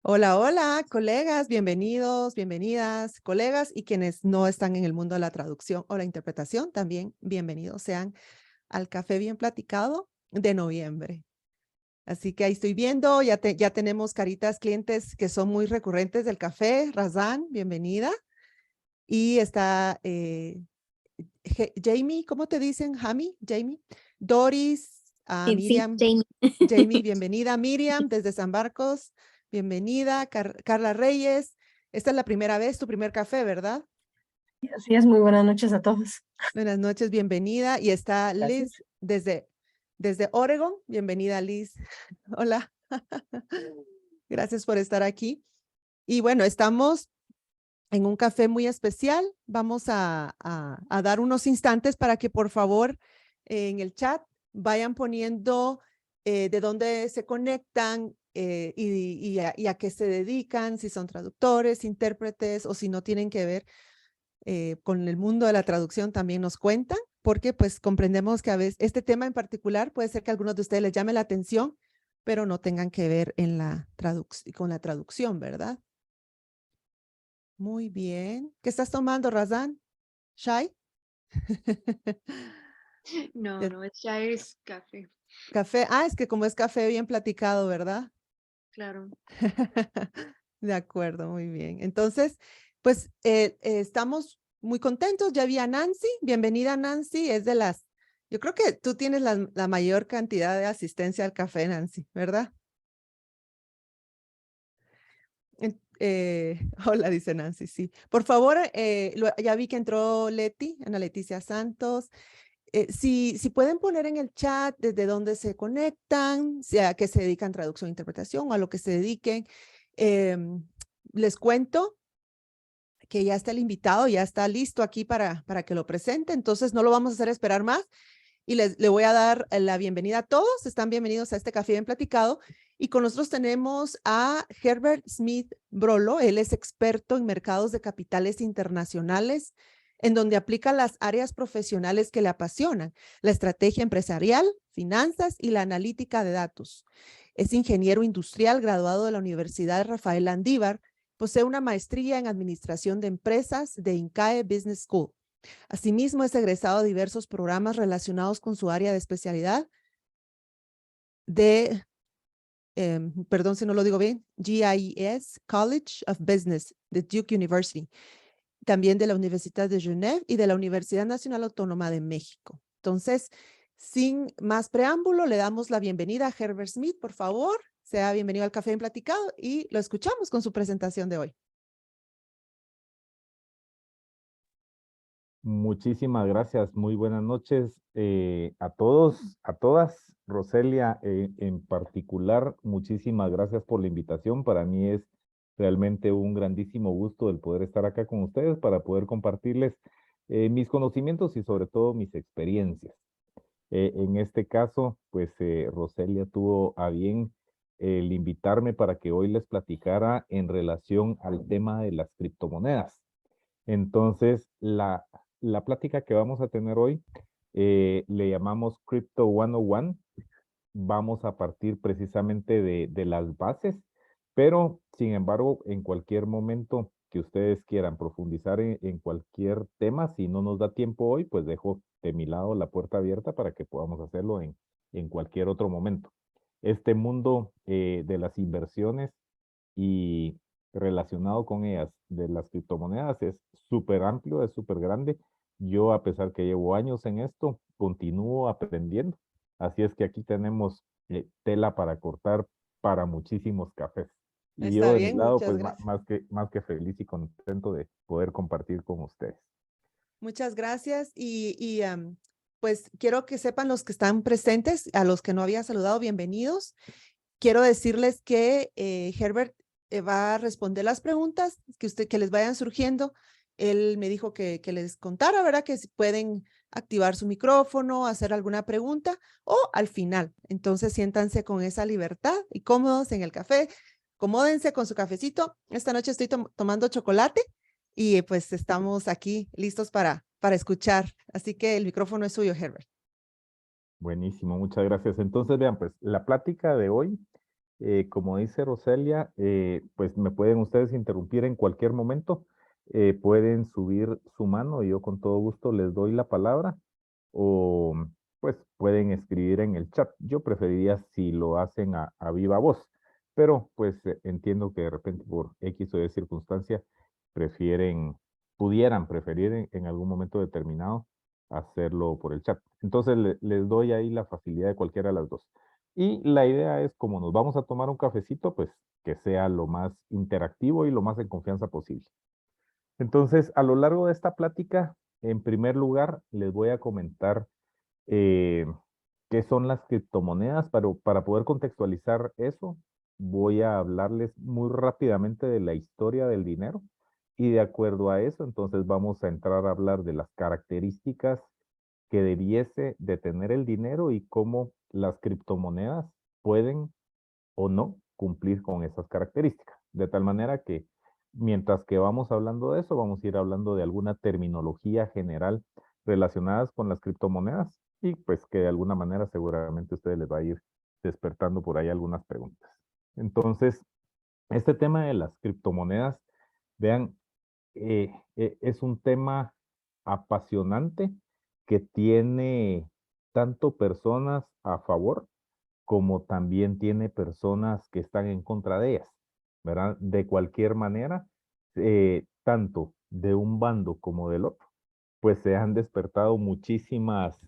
Hola, hola, colegas, bienvenidos, bienvenidas, colegas y quienes no están en el mundo de la traducción o la interpretación, también bienvenidos sean al Café Bien Platicado de noviembre. Así que ahí estoy viendo, ya tenemos caritas clientes que son muy recurrentes del café. Razán, bienvenida. Y está Jamie, ¿cómo te dicen? Jamie. Doris, Sí, Miriam. Jamie. Jamie, bienvenida. Miriam, desde San Marcos, bienvenida. Carla Reyes, esta es la primera vez, tu primer café, ¿verdad? Así es, muy buenas noches a todos. Buenas noches, bienvenida. Y está Gracias. Liz desde Oregon. Bienvenida, Liz. Hola. Gracias por estar aquí. Y bueno, estamos en un café muy especial. Vamos a dar unos instantes para que por favor en el chat vayan poniendo de dónde se conectan y a qué se dedican, si son traductores, intérpretes o si no tienen que ver con el mundo de la traducción también nos cuentan, porque pues comprendemos que a veces este tema en particular puede ser que a algunos de ustedes les llame la atención, pero no tengan que ver con la traducción, ¿verdad? Muy bien. ¿Qué estás tomando, Razán? ¿Chai? No, Ya- no, ya es café, Café. Ah, es que como es café bien platicado, ¿verdad? claro. De acuerdo, muy bien. Entonces, pues estamos muy contentos. Ya vi a Nancy. Bienvenida, Nancy. Yo creo que tú tienes la mayor cantidad de asistencia al café, Nancy, ¿verdad? Hola, dice Nancy, sí. Por favor, ya vi que entró Ana Leticia Santos. Si pueden poner en el chat desde dónde se conectan, a qué se dedican traducción e interpretación o a lo que se dediquen. Les cuento que ya está el invitado, ya está listo aquí para que lo presente, entonces no lo vamos a hacer esperar más y le voy a dar la bienvenida a todos. Están bienvenidos a este Café Bien Platicado y con nosotros tenemos a Herbert Smith Brolo. Él es experto en mercados de capitales internacionales, en donde aplica las áreas profesionales que le apasionan: la estrategia empresarial, finanzas y la analítica de datos. Es ingeniero industrial graduado de la Universidad Rafael Landívar. Posee una maestría en administración de empresas de INCAE Business School. Asimismo, es egresado de diversos programas relacionados con su área de especialidad de, perdón si no lo digo bien, GIES College of Business de Duke University, también de la Universidad de Genève y de la Universidad Nacional Autónoma de México. Entonces, sin más preámbulo, le damos la bienvenida a Herbert Smith, por favor. Sea bienvenido al Café en Platicado y lo escuchamos con su presentación de hoy. Muchísimas gracias, muy buenas noches a todos, a todas. Roselia, en particular, muchísimas gracias por la invitación. Para mí es realmente un grandísimo gusto el poder estar acá con ustedes para poder compartirles mis conocimientos y sobre todo mis experiencias. En este caso, pues Roselia tuvo a bien el invitarme para que hoy les platicara en relación al tema de las criptomonedas. Entonces, la plática que vamos a tener hoy le llamamos Crypto 101. Vamos a partir precisamente de las bases, pero sin embargo, en cualquier momento que ustedes quieran profundizar en cualquier tema, si no nos da tiempo hoy, pues dejo de mi lado la puerta abierta para que podamos hacerlo en cualquier otro momento. Este mundo de las inversiones y relacionado con ellas de las criptomonedas es súper amplio, es súper grande. Yo, a pesar que llevo años en esto, continúo aprendiendo. Así es que aquí tenemos tela para cortar para muchísimos cafés. Y Está yo de mi bien, lado, muchas pues gracias. más que feliz y contento de poder compartir con ustedes. Muchas gracias pues quiero que sepan los que están presentes, a los que no había saludado, bienvenidos. Quiero decirles que Herbert va a responder las preguntas que les vayan surgiendo. Él me dijo que les contara, ¿verdad? Que si pueden activar su micrófono, hacer alguna pregunta o al final. Entonces siéntanse con esa libertad y cómodos en el café. Acomódense con su cafecito. Esta noche estoy tomando chocolate y pues estamos aquí listos para escuchar. Así que el micrófono es suyo, Herbert. Buenísimo, muchas gracias. Entonces, vean, pues la plática de hoy Como dice Roselia, pues me pueden ustedes interrumpir en cualquier momento. Pueden subir su mano y yo con todo gusto les doy la palabra. O pues pueden escribir en el chat. Yo preferiría si lo hacen a viva voz, pero pues entiendo que de repente por X o Y circunstancia pudieran preferir en algún momento determinado hacerlo por el chat. Entonces les doy ahí la facilidad de cualquiera de las dos. Y la idea es, como nos vamos a tomar un cafecito, pues que sea lo más interactivo y lo más en confianza posible. Entonces, a lo largo de esta plática, en primer lugar, les voy a comentar eh, qué son las criptomonedas. Para poder contextualizar eso, voy a hablarles muy rápidamente de la historia del dinero. Y de acuerdo a eso, entonces vamos a entrar a hablar de las características que debiese de tener el dinero y cómo las criptomonedas pueden o no cumplir con esas características. De tal manera que mientras que vamos hablando de eso, vamos a ir hablando de alguna terminología general relacionadas con las criptomonedas y pues que de alguna manera seguramente a ustedes les va a ir despertando por ahí algunas preguntas. Entonces, este tema de las criptomonedas, vean, es un tema apasionante que tiene tanto personas a favor como también tiene personas que están en contra de ellas, ¿verdad? De cualquier manera, tanto de un bando como del otro, pues se han despertado muchísimas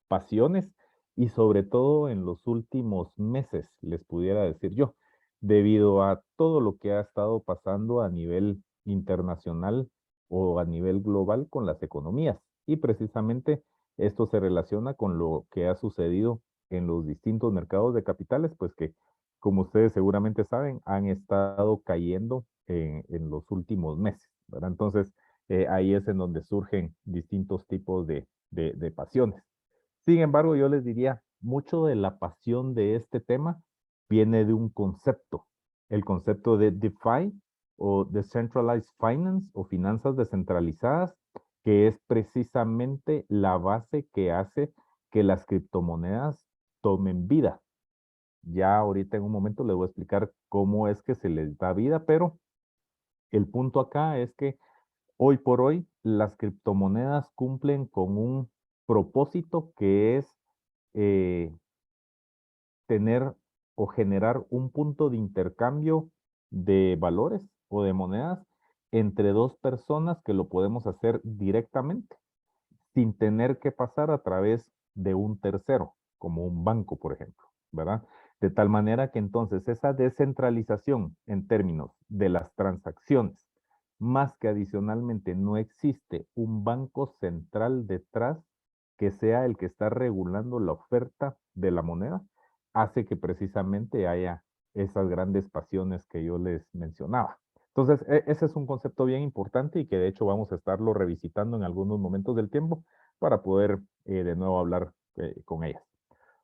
pasiones y sobre todo en los últimos meses, les pudiera decir yo, debido a todo lo que ha estado pasando a nivel internacional o a nivel global con las economías. Y precisamente esto se relaciona con lo que ha sucedido en los distintos mercados de capitales, pues que, como ustedes seguramente saben, han estado cayendo en los últimos meses, ¿verdad? Entonces, ahí es en donde surgen distintos tipos de pasiones. Sin embargo, yo les diría, mucho de la pasión de este tema viene de un concepto, el concepto de DeFi o Decentralized Finance o finanzas descentralizadas, que es precisamente la base que hace que las criptomonedas tomen vida. Ya ahorita en un momento les voy a explicar cómo es que se les da vida, pero el punto acá es que hoy por hoy las criptomonedas cumplen con un propósito que es eh, tener o generar un punto de intercambio de valores o de monedas entre dos personas que lo podemos hacer directamente sin tener que pasar a través de un tercero, como un banco, por ejemplo, ¿verdad? De tal manera que entonces esa descentralización en términos de las transacciones, más que adicionalmente no existe un banco central detrás que sea el que está regulando la oferta de la moneda, hace que precisamente haya esas grandes pasiones que yo les mencionaba. Entonces, ese es un concepto bien importante y que de hecho vamos a estarlo revisitando en algunos momentos del tiempo para poder de nuevo hablar con ellas.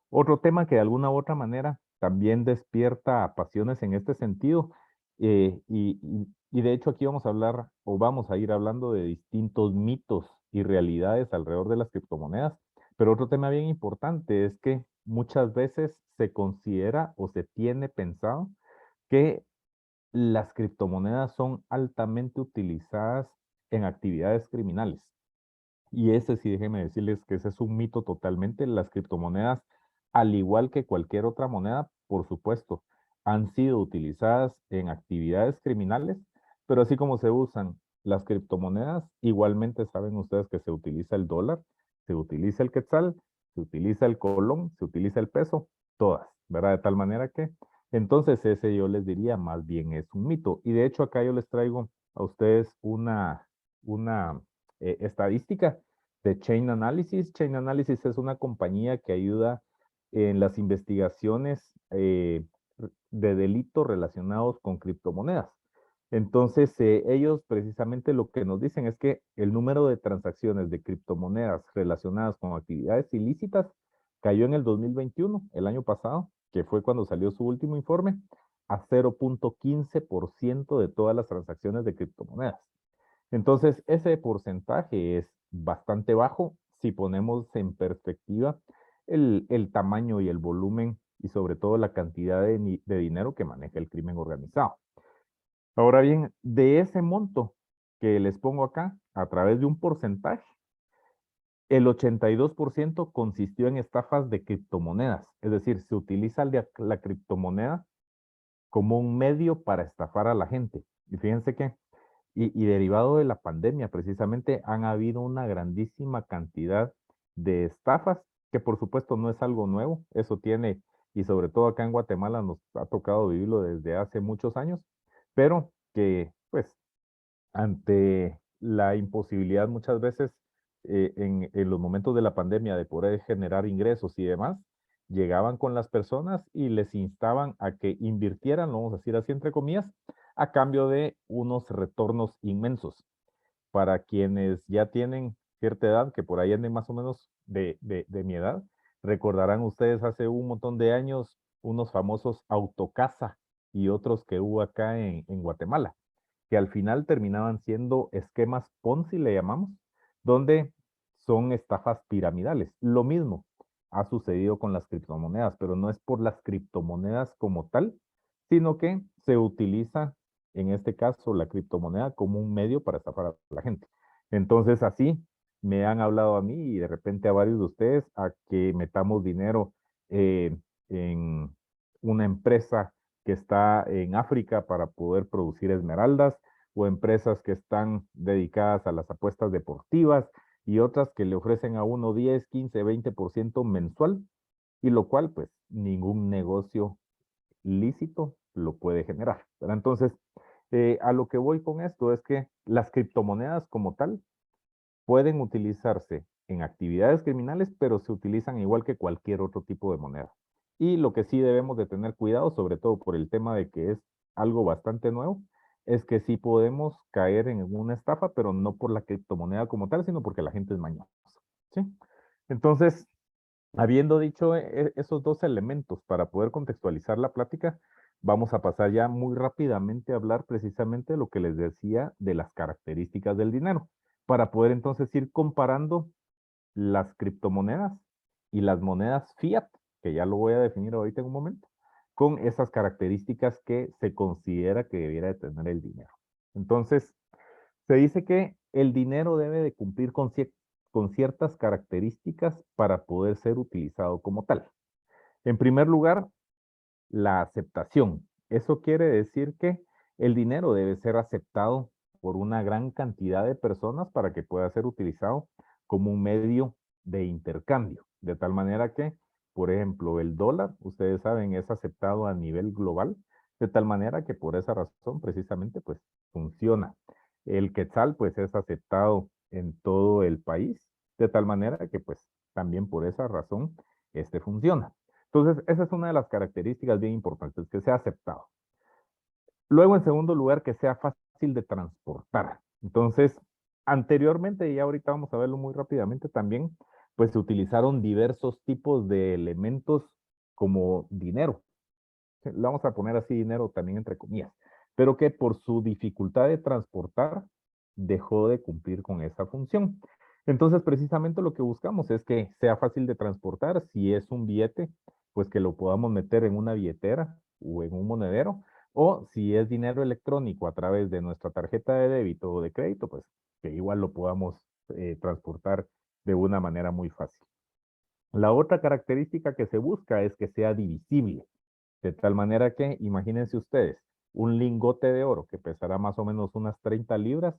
Otro tema que de alguna u otra manera también despierta pasiones en este sentido, y de hecho aquí vamos a hablar o vamos a ir hablando de distintos mitos y realidades alrededor de las criptomonedas, pero otro tema bien importante es que muchas veces se considera o se tiene pensado que las criptomonedas son altamente utilizadas en actividades criminales. Y ese sí, déjenme decirles que ese es un mito totalmente. Las criptomonedas, al igual que cualquier otra moneda, por supuesto, han sido utilizadas en actividades criminales, pero así como se usan las criptomonedas, igualmente saben ustedes que se utiliza el dólar, se utiliza el quetzal, se utiliza el colón, se utiliza el peso, todas, ¿verdad? De tal manera que, entonces ese yo les diría más bien es un mito. Y de hecho acá yo les traigo a ustedes una estadística de Chain Analysis. Chain Analysis es una compañía que ayuda en las investigaciones de delitos relacionados con criptomonedas. Entonces, ellos precisamente lo que nos dicen es que el número de transacciones de criptomonedas relacionadas con actividades ilícitas cayó en el 2021, el año pasado, que fue cuando salió su último informe, a 0.15% de todas las transacciones de criptomonedas. Entonces, ese porcentaje es bastante bajo si ponemos en perspectiva el tamaño y el volumen y sobre todo la cantidad de dinero que maneja el crimen organizado. Ahora bien, de ese monto que les pongo acá, a través de un porcentaje, el 82% consistió en estafas de criptomonedas. Es decir, se utiliza la criptomoneda como un medio para estafar a la gente. Y fíjense que, y derivado de la pandemia, precisamente, han habido una grandísima cantidad de estafas, que por supuesto no es algo nuevo. Eso tiene, y sobre todo acá en Guatemala nos ha tocado vivirlo desde hace muchos años, pero que, pues, ante la imposibilidad muchas veces en los momentos de la pandemia de poder generar ingresos y demás, llegaban con las personas y les instaban a que invirtieran, lo vamos a decir así entre comillas, a cambio de unos retornos inmensos. Para quienes ya tienen cierta edad, que por ahí anden más o menos de mi edad, recordarán ustedes hace un montón de años unos famosos autocasa y otros que hubo acá en Guatemala, que al final terminaban siendo esquemas Ponzi, le llamamos, donde son estafas piramidales. Lo mismo ha sucedido con las criptomonedas, pero no es por las criptomonedas como tal, sino que se utiliza, en este caso, la criptomoneda como un medio para estafar a la gente. Entonces, así me han hablado a mí y de repente a varios de ustedes a que metamos dinero en una empresa que está en África para poder producir esmeraldas, o empresas que están dedicadas a las apuestas deportivas y otras que le ofrecen a uno 10, 15, 20% mensual, y lo cual pues ningún negocio lícito lo puede generar, ¿verdad? Entonces, a lo que voy con esto es que las criptomonedas como tal pueden utilizarse en actividades criminales, pero se utilizan igual que cualquier otro tipo de moneda. Y lo que sí debemos de tener cuidado, sobre todo por el tema de que es algo bastante nuevo, es que sí podemos caer en una estafa, pero no por la criptomoneda como tal, sino porque la gente es mañosa, ¿sí? Entonces, habiendo dicho esos dos elementos para poder contextualizar la plática, vamos a pasar ya muy rápidamente a hablar precisamente de lo que les decía de las características del dinero, para poder entonces ir comparando las criptomonedas y las monedas fiat, que ya lo voy a definir ahorita en un momento, con esas características que se considera que debiera de tener el dinero. Entonces, se dice que el dinero debe de cumplir con ciertas características para poder ser utilizado como tal. En primer lugar, la aceptación. Eso quiere decir que el dinero debe ser aceptado por una gran cantidad de personas para que pueda ser utilizado como un medio de intercambio. De tal manera que, por ejemplo, el dólar, ustedes saben, es aceptado a nivel global, de tal manera que por esa razón precisamente pues funciona. El quetzal pues es aceptado en todo el país, de tal manera que pues también por esa razón este funciona. Entonces, esa es una de las características bien importantes, que sea aceptado. Luego, en segundo lugar, que sea fácil de transportar. Entonces, anteriormente, y ahorita vamos a verlo muy rápidamente también, pues se utilizaron diversos tipos de elementos como dinero. Le vamos a poner así dinero también entre comillas, pero que por su dificultad de transportar dejó de cumplir con esa función. Entonces, precisamente lo que buscamos es que sea fácil de transportar. Si es un billete, pues que lo podamos meter en una billetera o en un monedero, o si es dinero electrónico a través de nuestra tarjeta de débito o de crédito, pues que igual lo podamos transportar de una manera muy fácil. La otra característica que se busca es que sea divisible. De tal manera que, imagínense ustedes, un lingote de oro que pesará más o menos unas 30 libras,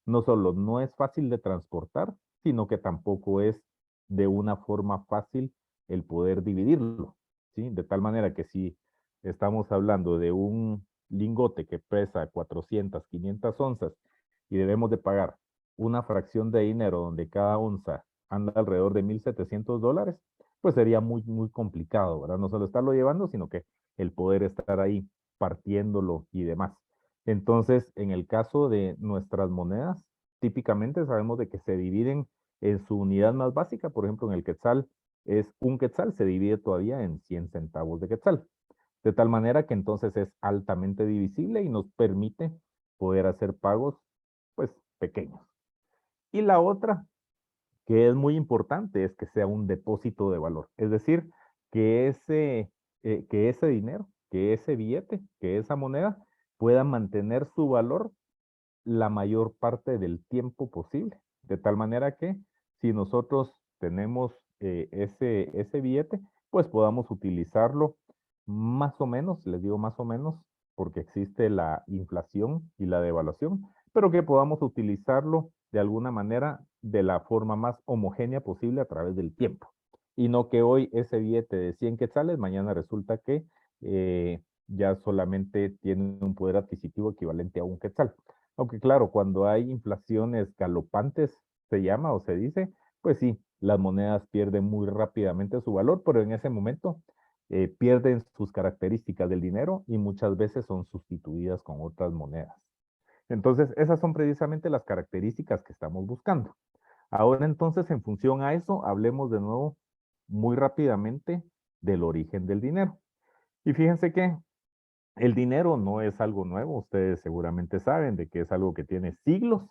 no solo no es fácil de transportar, sino que tampoco es de una forma fácil el poder dividirlo, ¿sí? De tal manera que si estamos hablando de un lingote que pesa 400, 500 onzas y debemos de pagar una fracción de dinero donde cada onza anda alrededor de $1,700, pues sería muy, muy complicado, ¿verdad? No solo estarlo llevando, sino que el poder estar ahí partiéndolo y demás. Entonces, en el caso de nuestras monedas, típicamente sabemos de que se dividen en su unidad más básica. Por ejemplo, en el quetzal es un quetzal, se divide todavía en 100 centavos de quetzal. De tal manera que entonces es altamente divisible y nos permite poder hacer pagos, pues, pequeños. Y la otra, que es muy importante, es que sea un depósito de valor. Es decir, que ese que ese dinero, que ese billete, que esa moneda pueda mantener su valor la mayor parte del tiempo posible. De tal manera que si nosotros tenemos ese billete, pues podamos utilizarlo más o menos, les digo más o menos, porque existe la inflación y la devaluación, pero que podamos utilizarlo de alguna manera de la forma más homogénea posible a través del tiempo. Y no que hoy ese billete de 100 quetzales, mañana resulta que ya solamente tiene un poder adquisitivo equivalente a un quetzal. Aunque claro, cuando hay inflaciones galopantes, se llama o se dice, pues sí, las monedas pierden muy rápidamente su valor, pero en ese momento pierden sus características del dinero y muchas veces son sustituidas con otras monedas. Entonces, esas son precisamente las características que estamos buscando. Ahora entonces, en función a eso, hablemos de nuevo muy rápidamente del origen del dinero. Y fíjense que el dinero no es algo nuevo, ustedes seguramente saben de que es algo que tiene siglos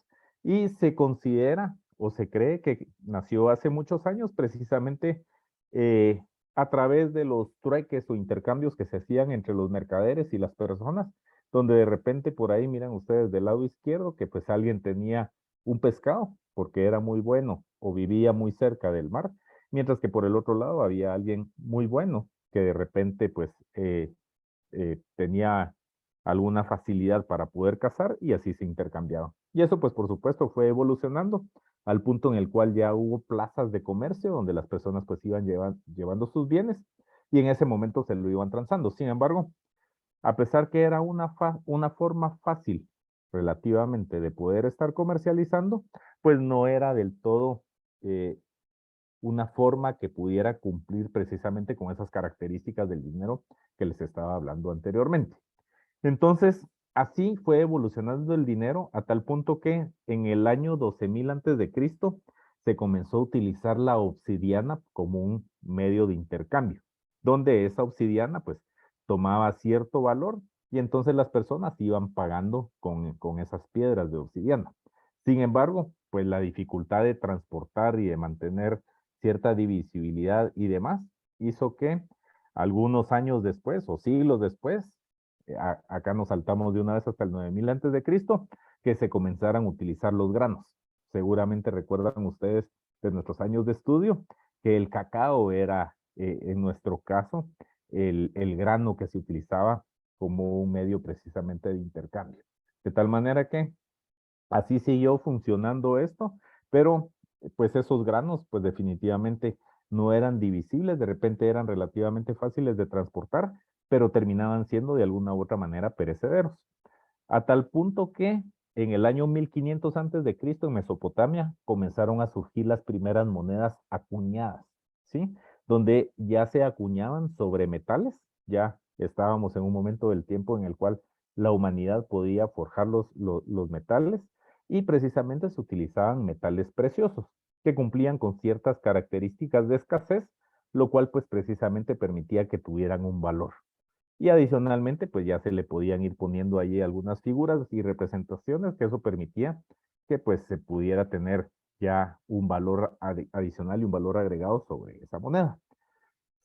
y se considera o se cree que nació hace muchos años precisamente eh, a través de los trueques o intercambios que se hacían entre los mercaderes y las personas, donde de repente por ahí miran ustedes del lado izquierdo que pues alguien tenía un pescado porque era muy bueno o vivía muy cerca del mar, mientras que por el otro lado había alguien muy bueno que de repente pues tenía alguna facilidad para poder cazar y así se intercambiaban. Y eso pues por supuesto fue evolucionando al punto en el cual ya hubo plazas de comercio donde las personas pues iban llevando sus bienes y en ese momento se lo iban transando. Sin embargo, a pesar que era una forma fácil relativamente de poder estar comercializando, pues no era del todo una forma que pudiera cumplir precisamente con esas características del dinero que les estaba hablando anteriormente. Entonces, así fue evolucionando el dinero a tal punto que en el año 12.000 antes de Cristo se comenzó a utilizar la obsidiana como un medio de intercambio, donde esa obsidiana pues tomaba cierto valor y entonces las personas iban pagando con esas piedras de obsidiana. Sin embargo, pues la dificultad de transportar y de mantener cierta divisibilidad y demás hizo que algunos años después o siglos después acá nos saltamos de una vez hasta el 9000 antes de Cristo, que se comenzaran a utilizar los granos. Seguramente recuerdan ustedes de nuestros años de estudio que el cacao era, en nuestro caso, el grano que se utilizaba como un medio precisamente de intercambio. De tal manera que así siguió funcionando esto, pero pues esos granos pues definitivamente no eran divisibles, de repente eran relativamente fáciles de transportar, pero terminaban siendo de alguna u otra manera perecederos. A tal punto que en el año 1500 antes de Cristo en Mesopotamia comenzaron a surgir las primeras monedas acuñadas, ¿sí? Donde ya se acuñaban sobre metales, ya estábamos en un momento del tiempo en el cual la humanidad podía forjar los metales y precisamente se utilizaban metales preciosos que cumplían con ciertas características de escasez, lo cual pues precisamente permitía que tuvieran un valor. Y adicionalmente, pues ya se le podían ir poniendo allí algunas figuras y representaciones que eso permitía que pues se pudiera tener ya un valor adicional y un valor agregado sobre esa moneda.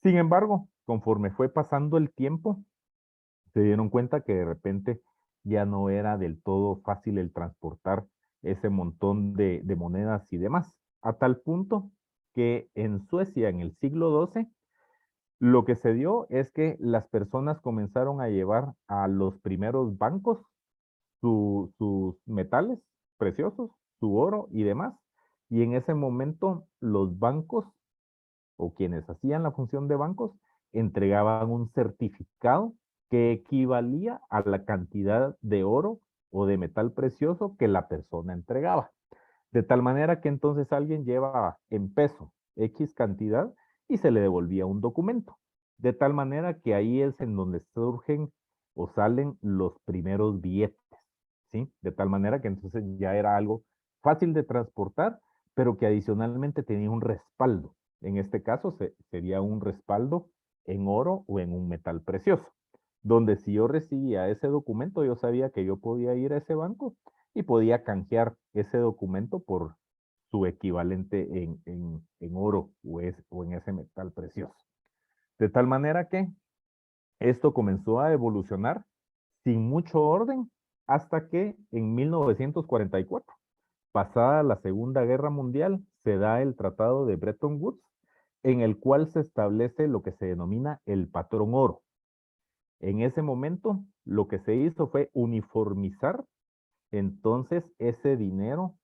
Sin embargo, conforme fue pasando el tiempo, se dieron cuenta que de repente ya no era del todo fácil el transportar ese montón de monedas y demás, a tal punto que en Suecia en el siglo XII lo que se dio es que las personas comenzaron a llevar a los primeros bancos sus metales preciosos, su oro y demás, y en ese momento los bancos o quienes hacían la función de bancos entregaban un certificado que equivalía a la cantidad de oro o de metal precioso que la persona entregaba. De tal manera que entonces alguien lleva en peso X cantidad y se le devolvía un documento. De tal manera que ahí es en donde surgen o salen los primeros billetes, ¿sí? De tal manera que entonces ya era algo fácil de transportar, pero que adicionalmente tenía un respaldo. En este caso sería un respaldo en oro o en un metal precioso, donde si yo recibía ese documento, yo sabía que yo podía ir a ese banco y podía canjear ese documento por su equivalente en oro o en ese metal precioso. De tal manera que Esto comenzó a evolucionar sin mucho orden hasta que en 1944, pasada la Segunda Guerra Mundial, se da el Tratado de Bretton Woods, en el cual se establece lo que se denomina el patrón oro. En ese momento, lo que se hizo fue uniformizar entonces ese dinero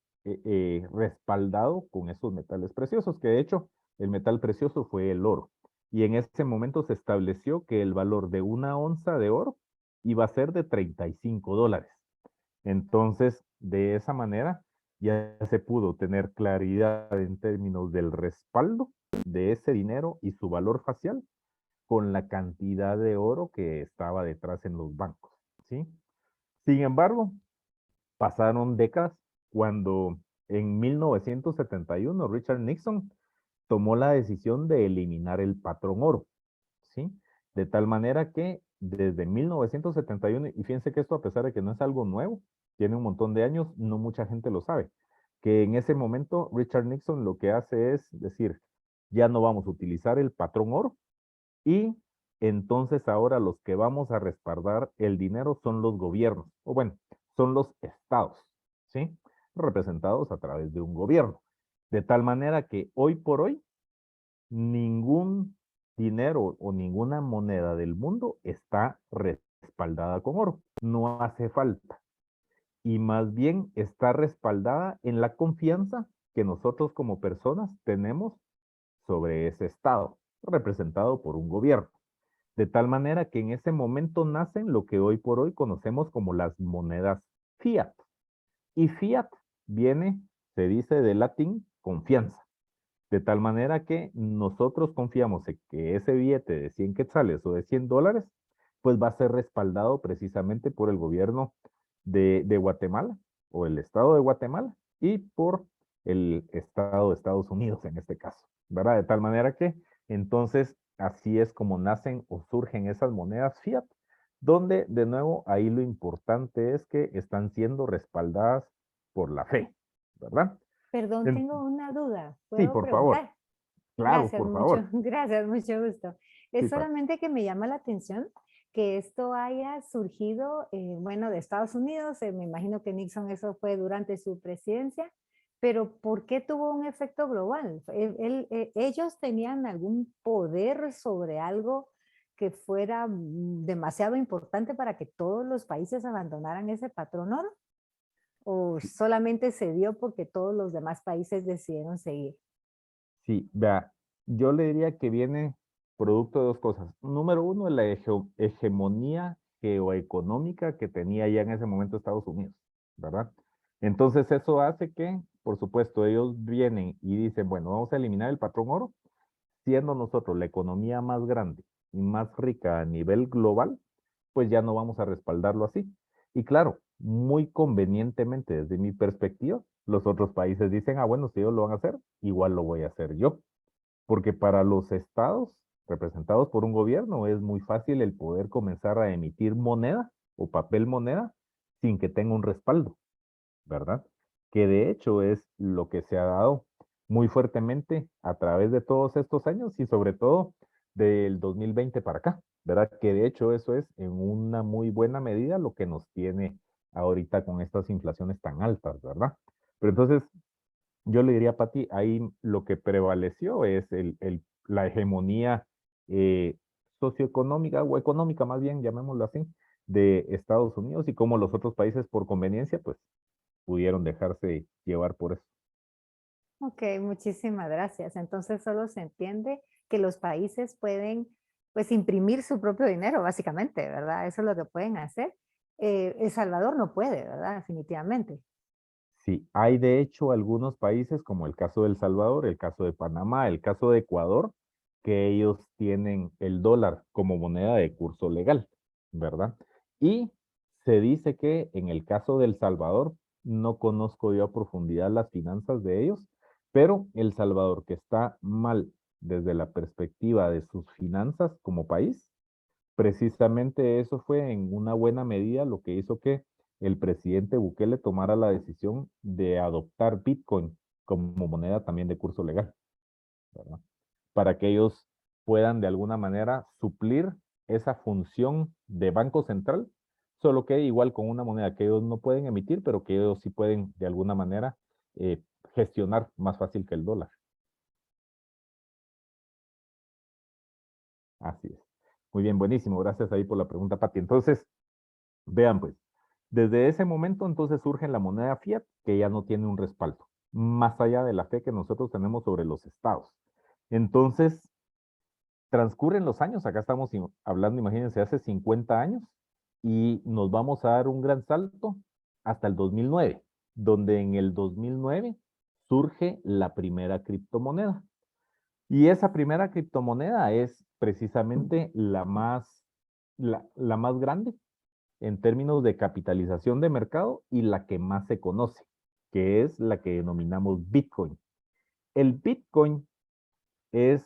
respaldado con esos metales preciosos, que de hecho el metal precioso fue el oro. Y en ese momento se estableció que el valor de una onza de oro iba a ser de $35. Entonces, de esa manera, ya se pudo tener claridad en términos del respaldo de ese dinero y su valor facial con la cantidad de oro que estaba detrás en los bancos, ¿sí? Sin embargo, pasaron décadas cuando en 1971 Richard Nixon tomó la decisión de eliminar el patrón oro, ¿sí? De tal manera que desde 1971, y fíjense que esto a pesar de que no es algo nuevo, tiene un montón de años, no mucha gente lo sabe, que en ese momento Richard Nixon lo que hace es decir, ya no vamos a utilizar el patrón oro y entonces ahora los que vamos a respaldar el dinero son los gobiernos, o bueno, son los estados, ¿sí? Representados a través de un gobierno. De tal manera que hoy por hoy, ningún dinero o ninguna moneda del mundo está respaldada con oro. No hace falta. Y más bien está respaldada en la confianza que nosotros como personas tenemos sobre ese estado, representado por un gobierno. De tal manera que en ese momento nacen lo que hoy por hoy conocemos como las monedas fiat. Y fiat viene, se dice de latín, confianza. De tal manera que nosotros confiamos en que ese billete de 100 quetzales o de $100, pues va a ser respaldado precisamente por el gobierno de Guatemala o el estado de Guatemala y por el estado de Estados Unidos en este caso, ¿verdad? De tal manera que entonces así es como nacen o surgen esas monedas fiat, donde de nuevo ahí lo importante es que están siendo respaldadas por la fe, ¿verdad? Perdón, En- tengo una duda. sí, ¿Puedo por favor. preguntar? Claro, Gracias, por mucho, favor. gracias, mucho gusto. Sí, Es Pat. solamente que me llama la atención que esto haya surgido, bueno, de Estados Unidos. Me imagino que Nixon eso fue durante su presidencia, pero ¿por qué tuvo un efecto global? ¿Ellos tenían algún poder sobre algo que fuera demasiado importante para que todos los países abandonaran ese patrón oro? ¿O solamente se dio porque todos los demás países decidieron seguir? Sí, vea, yo le diría que viene producto de dos cosas. Número uno, la hegemonía geoeconómica que tenía ya en ese momento Estados Unidos, ¿verdad? Entonces eso hace que, por supuesto, ellos vienen y dicen, bueno, vamos a eliminar el patrón oro, siendo nosotros la economía más grande y más rica a nivel global, pues ya no vamos a respaldarlo así. Y claro, muy convenientemente desde mi perspectiva, los otros países dicen, ah, bueno, si ellos lo van a hacer, igual lo voy a hacer yo. Porque para los estados representados por un gobierno es muy fácil el poder comenzar a emitir moneda o papel moneda sin que tenga un respaldo, ¿verdad? Que de hecho es lo que se ha dado muy fuertemente a través de todos estos años y sobre todo del 2020 para acá, ¿verdad? Que de hecho eso es en una muy buena medida lo que nos tiene ahorita con estas inflaciones tan altas, ¿verdad? Pero entonces yo le diría, Pati, ahí lo que prevaleció es la hegemonía eh, socioeconómica o económica más bien, llamémoslo así, de Estados Unidos y cómo los otros países por conveniencia, pues pudieron dejarse llevar por eso. Ok, muchísimas gracias. Entonces solo se entiende que los países pueden, pues, imprimir su propio dinero, básicamente, ¿verdad? Eso es lo que pueden hacer. El Salvador no puede, ¿verdad? Definitivamente. Sí, hay de hecho algunos países como el caso de El Salvador, el caso de Panamá, el caso de Ecuador, que ellos tienen el dólar como moneda de curso legal, ¿verdad? Y se dice que en el caso de El Salvador, no conozco yo a profundidad las finanzas de ellos, pero El Salvador que está mal desde la perspectiva de sus finanzas como país, precisamente eso fue en una buena medida lo que hizo que el presidente Bukele tomara la decisión de adoptar Bitcoin como moneda también de curso legal, ¿verdad? Para que ellos puedan de alguna manera suplir esa función de banco central, solo que igual con una moneda que ellos no pueden emitir, pero que ellos sí pueden de alguna manera gestionar más fácil que el dólar. Así es. Muy bien, buenísimo. Gracias ahí por la pregunta, Pati. Entonces, vean pues, desde ese momento entonces surge la moneda fiat que ya no tiene un respaldo, más allá de la fe que nosotros tenemos sobre los estados. Entonces, transcurren los años, acá estamos hablando, imagínense, hace 50 años, y nos vamos a dar un gran salto hasta el 2009, donde en el 2009 surge la primera criptomoneda. Y esa primera criptomoneda es precisamente la más grande en términos de capitalización de mercado y la que más se conoce, que es la que denominamos Bitcoin. El Bitcoin es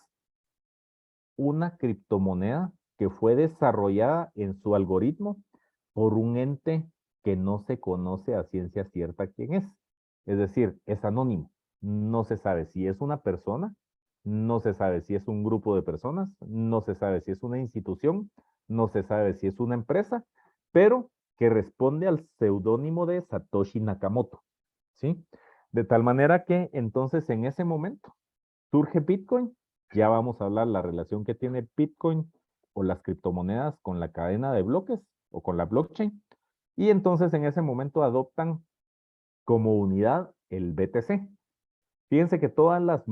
una criptomoneda que fue desarrollada en su algoritmo por un ente que no se conoce a ciencia cierta quién es. Es decir, es anónimo. No se sabe si es una persona, no se sabe si es un grupo de personas, no se sabe si es una institución, no se sabe si es una empresa, pero que responde al seudónimo de Satoshi Nakamoto, ¿sí? De tal manera que entonces en ese momento surge Bitcoin. Ya vamos a hablar la relación que tiene Bitcoin o las criptomonedas con la cadena de bloques o con la blockchain. Y entonces en ese momento adoptan como unidad el BTC. Fíjense que todas las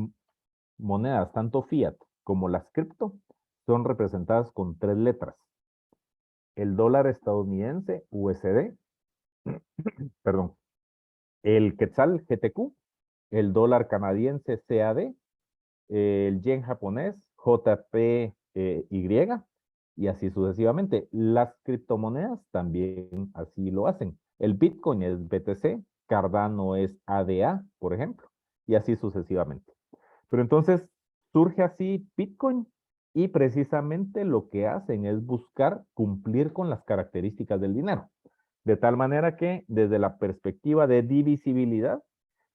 monedas, tanto fiat como las cripto, son representadas con 3 letras. El dólar estadounidense, USD, perdón, el quetzal, GTQ, el dólar canadiense, CAD, el yen japonés, JPY, y así sucesivamente. Las criptomonedas también así lo hacen. El Bitcoin es BTC, Cardano es ADA, por ejemplo, y así sucesivamente. Pero entonces surge así Bitcoin y precisamente lo que hacen es buscar cumplir con las características del dinero. De tal manera que desde la perspectiva de divisibilidad,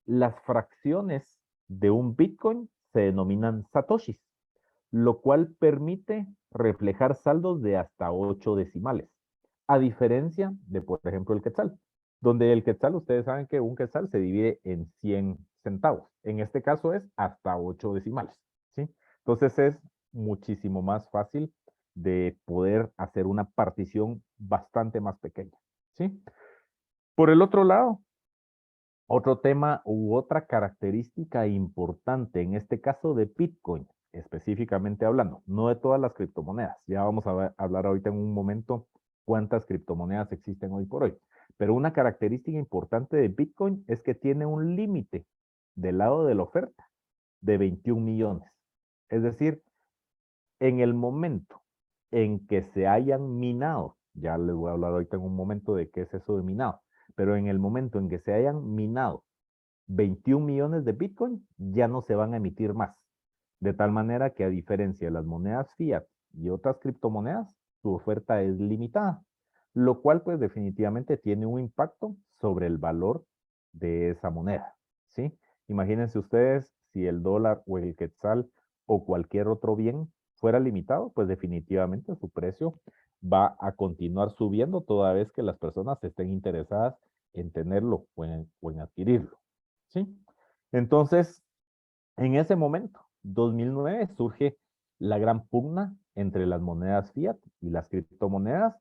las fracciones de un Bitcoin se denominan satoshis, lo cual permite reflejar saldos de hasta 8 decimales, a diferencia de, por ejemplo, el quetzal, donde el quetzal, ustedes saben que un quetzal se divide en 100 centavos. En este caso es hasta 8 decimales, ¿sí? Entonces es muchísimo más fácil de poder hacer una partición bastante más pequeña, ¿sí? Por el otro lado, otro tema u otra característica importante, en este caso de Bitcoin, específicamente hablando, no de todas las criptomonedas. Ya vamos a hablar ahorita en un momento cuántas criptomonedas existen hoy por hoy. Pero una característica importante de Bitcoin es que tiene un límite del lado de la oferta de 21 millones. Es decir, en el momento en que se hayan minado, ya les voy a hablar ahorita en un momento de qué es eso de minado, pero en el momento en que se hayan minado 21 millones de Bitcoin, ya no se van a emitir más. De tal manera que a diferencia de las monedas fiat y otras criptomonedas, su oferta es limitada, lo cual pues definitivamente tiene un impacto sobre el valor de esa moneda, ¿sí? Imagínense ustedes si el dólar o el quetzal o cualquier otro bien fuera limitado, pues definitivamente su precio va a continuar subiendo toda vez que las personas estén interesadas en tenerlo o en adquirirlo, ¿sí? Entonces, en ese momento, 2009, surge la gran pugna entre las monedas fiat y las criptomonedas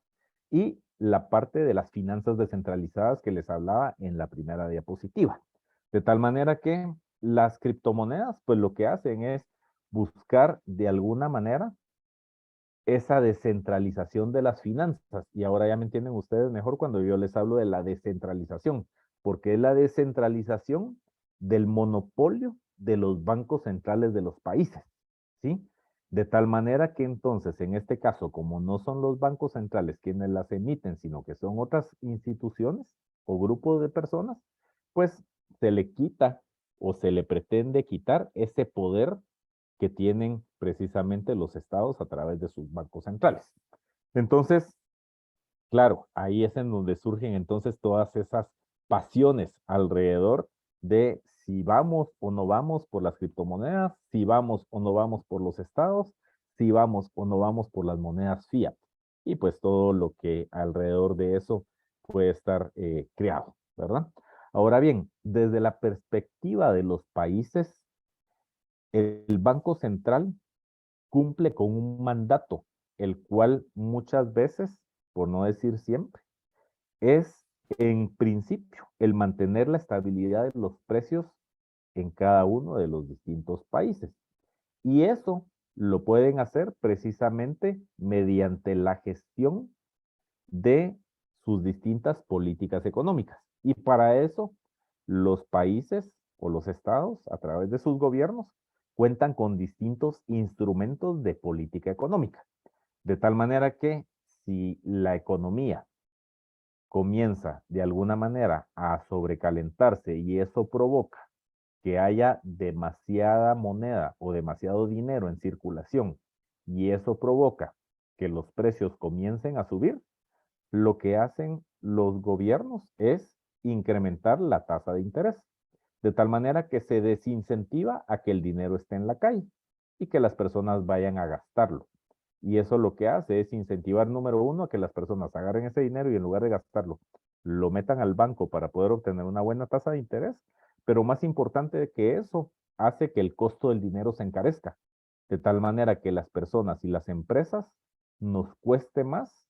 y la parte de las finanzas descentralizadas que les hablaba en la primera diapositiva. De tal manera que las criptomonedas, pues lo que hacen es buscar de alguna manera esa descentralización de las finanzas. Y ahora ya me entienden ustedes mejor cuando yo les hablo de la descentralización, porque es la descentralización del monopolio de los bancos centrales de los países, ¿sí? De tal manera que entonces, en este caso, como no son los bancos centrales quienes las emiten, sino que son otras instituciones o grupos de personas, pues se le quita o se le pretende quitar ese poder que tienen precisamente los estados a través de sus bancos centrales. Entonces, claro, ahí es en donde surgen entonces todas esas pasiones alrededor de si vamos o no vamos por las criptomonedas, si vamos o no vamos por los estados, si vamos o no vamos por las monedas fiat. y pues todo lo que alrededor de eso puede estar creado, ¿verdad? Ahora bien, desde la perspectiva de los países, el Banco Central cumple con un mandato, el cual muchas veces, por no decir siempre, es en principio el mantener la estabilidad de los precios en cada uno de los distintos países. Y eso lo pueden hacer precisamente mediante la gestión de sus distintas políticas económicas. Y para eso, los países o los estados, a través de sus gobiernos, cuentan con distintos instrumentos de política económica. De tal manera que si la economía comienza de alguna manera a sobrecalentarse y eso provoca que haya demasiada moneda o demasiado dinero en circulación y eso provoca que los precios comiencen a subir, lo que hacen los gobiernos es incrementar la tasa de interés, de tal manera que se desincentiva a que el dinero esté en la calle y que las personas vayan a gastarlo. Y eso lo que hace es incentivar, número uno, a que las personas agarren ese dinero y en lugar de gastarlo, lo metan al banco para poder obtener una buena tasa de interés. Pero más importante que eso, hace que el costo del dinero se encarezca, de tal manera que las personas y las empresas nos cueste más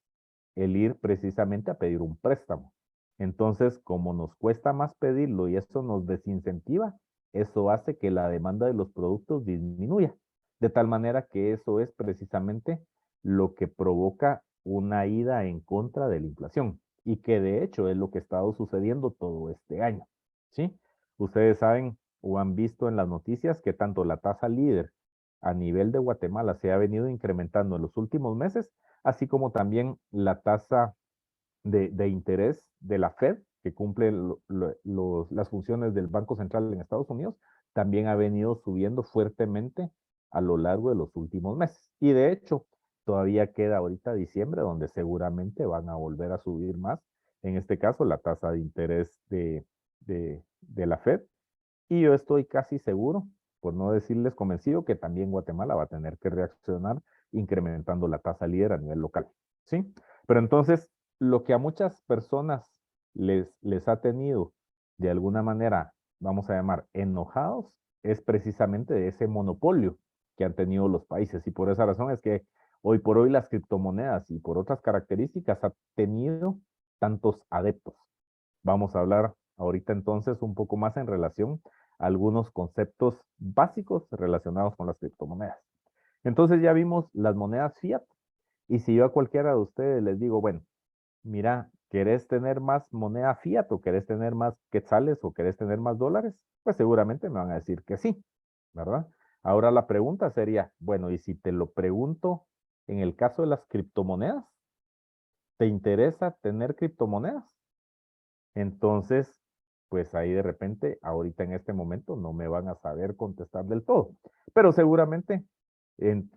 el ir precisamente a pedir un préstamo. Entonces, como nos cuesta más pedirlo y eso nos desincentiva, eso hace que la demanda de los productos disminuya. De tal manera que eso es precisamente lo que provoca una ida en contra de la inflación y que de hecho es lo que ha estado sucediendo todo este año. ¿Sí? Ustedes saben o han visto en las noticias que tanto la tasa líder a nivel de Guatemala se ha venido incrementando en los últimos meses, así como también la tasa de interés de la Fed, que cumple las funciones del Banco Central en Estados Unidos, también ha venido subiendo fuertemente a lo largo de los últimos meses. Y de hecho, todavía queda ahorita diciembre, donde seguramente van a volver a subir más, en este caso, la tasa de interés de la Fed. Y yo estoy casi seguro, por no decirles convencido, que también Guatemala va a tener que reaccionar incrementando la tasa líder a nivel local. ¿Sí? Pero entonces, lo que a muchas personas les ha tenido de alguna manera, vamos a llamar, enojados, es precisamente de ese monopolio que han tenido los países. Y por esa razón es que hoy por hoy las criptomonedas y por otras características ha tenido tantos adeptos. Vamos a hablar ahorita entonces un poco más en relación a algunos conceptos básicos relacionados con las criptomonedas. Entonces ya vimos las monedas fiat. Y si yo a cualquiera de ustedes les digo, bueno, mira, ¿querés tener más moneda fiat o querés tener más quetzales o querés tener más dólares? Pues seguramente me van a decir que sí, ¿verdad? Ahora la pregunta sería, bueno, y si te lo pregunto en el caso de las criptomonedas, ¿te interesa tener criptomonedas? Entonces, pues ahí de repente, ahorita en este momento, no me van a saber contestar del todo. Pero seguramente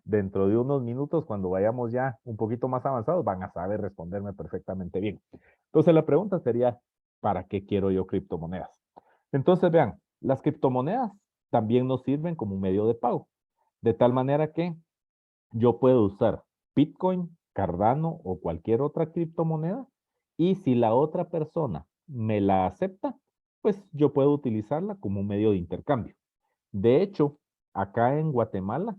dentro de unos minutos, cuando vayamos ya un poquito más avanzados, van a saber responderme perfectamente bien. Entonces la pregunta sería, ¿para qué quiero yo criptomonedas? Entonces vean, las criptomonedas también nos sirven como un medio de pago. De tal manera que yo puedo usar Bitcoin, Cardano o cualquier otra criptomoneda y si la otra persona me la acepta, pues yo puedo utilizarla como un medio de intercambio. De hecho, acá en Guatemala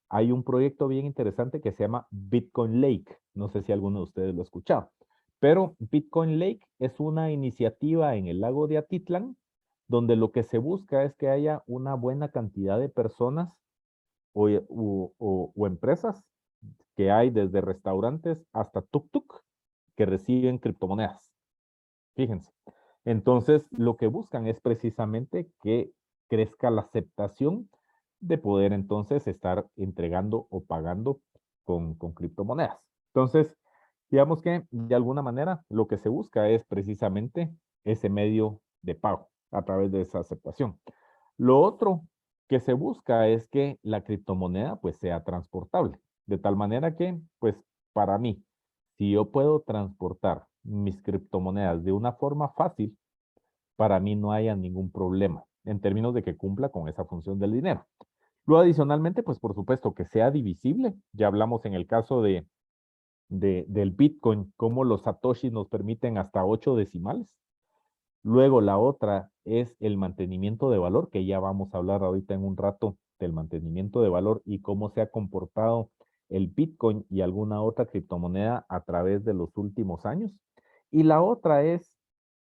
hay un proyecto bien interesante que se llama Bitcoin Lake. No sé si alguno de ustedes lo ha escuchado, pero Bitcoin Lake es una iniciativa en el lago de Atitlán donde lo que se busca es que haya una buena cantidad de personas o empresas que hay desde restaurantes hasta tuk-tuk que reciben criptomonedas. Fíjense. Entonces, lo que buscan es precisamente que crezca la aceptación de poder entonces estar entregando o pagando con criptomonedas. Entonces, digamos que de alguna manera lo que se busca es precisamente ese medio de pago a través de esa aceptación. Lo otro que se busca es que la criptomoneda pues sea transportable, de tal manera que pues para mí, si yo puedo transportar mis criptomonedas de una forma fácil, para mí no haya ningún problema en términos de que cumpla con esa función del dinero. Luego adicionalmente, pues por supuesto que sea divisible, ya hablamos en el caso de del Bitcoin, cómo los satoshis nos permiten hasta 8 decimales. Luego la otra es el mantenimiento de valor, que ya vamos a hablar ahorita en un rato del mantenimiento de valor y cómo se ha comportado el Bitcoin y alguna otra criptomoneda a través de los últimos años. Y la otra es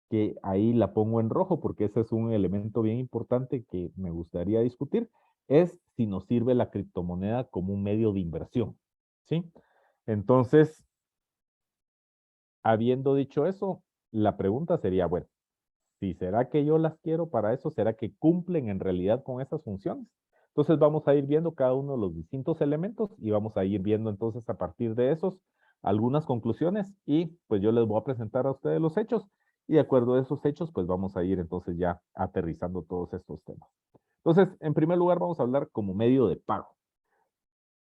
que ahí la pongo en rojo porque ese es un elemento bien importante que me gustaría discutir, es si nos sirve la criptomoneda como un medio de inversión, ¿sí? Entonces, habiendo dicho eso, la pregunta sería, bueno, si será que yo las quiero para eso, será que cumplen en realidad con esas funciones. Entonces vamos a ir viendo cada uno de los distintos elementos y vamos a ir viendo entonces a partir de esos algunas conclusiones y pues yo les voy a presentar a ustedes los hechos y de acuerdo a esos hechos pues vamos a ir entonces ya aterrizando todos estos temas. Entonces, en primer lugar vamos a hablar como medio de pago.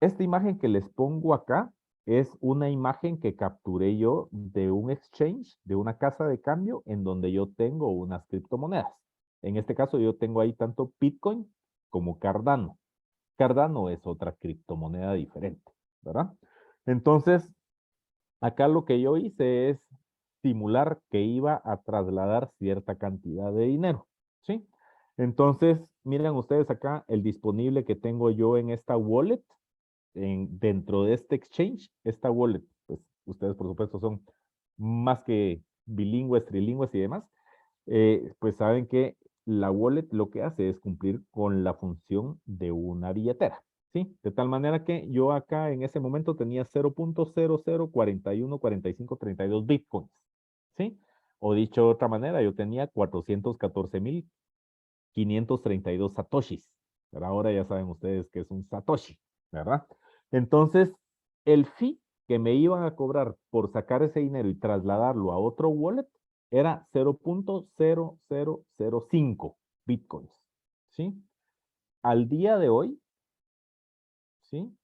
Esta imagen que les pongo acá es una imagen que capturé yo de un exchange, de una casa de cambio, en donde yo tengo unas criptomonedas. En este caso yo tengo ahí tanto Bitcoin como Cardano. Cardano es otra criptomoneda diferente, ¿verdad? Entonces, acá lo que yo hice es simular que iba a trasladar cierta cantidad de dinero, ¿sí? Entonces, miren ustedes acá el disponible que tengo yo en esta wallet dentro de este exchange, esta wallet, pues ustedes por supuesto son más que bilingües, trilingües y demás, pues saben que la wallet lo que hace es cumplir con la función de una billetera, ¿sí? De tal manera que yo acá en ese momento tenía 0.00414532 bitcoins, ¿sí? O dicho de otra manera, yo tenía 414,532 satoshis, pero ahora ya saben ustedes que es un satoshi, ¿verdad? Entonces, el fee que me iban a cobrar por sacar ese dinero y trasladarlo a otro wallet era 0.0005 bitcoins, ¿sí? Al día de hoy, ¿sí?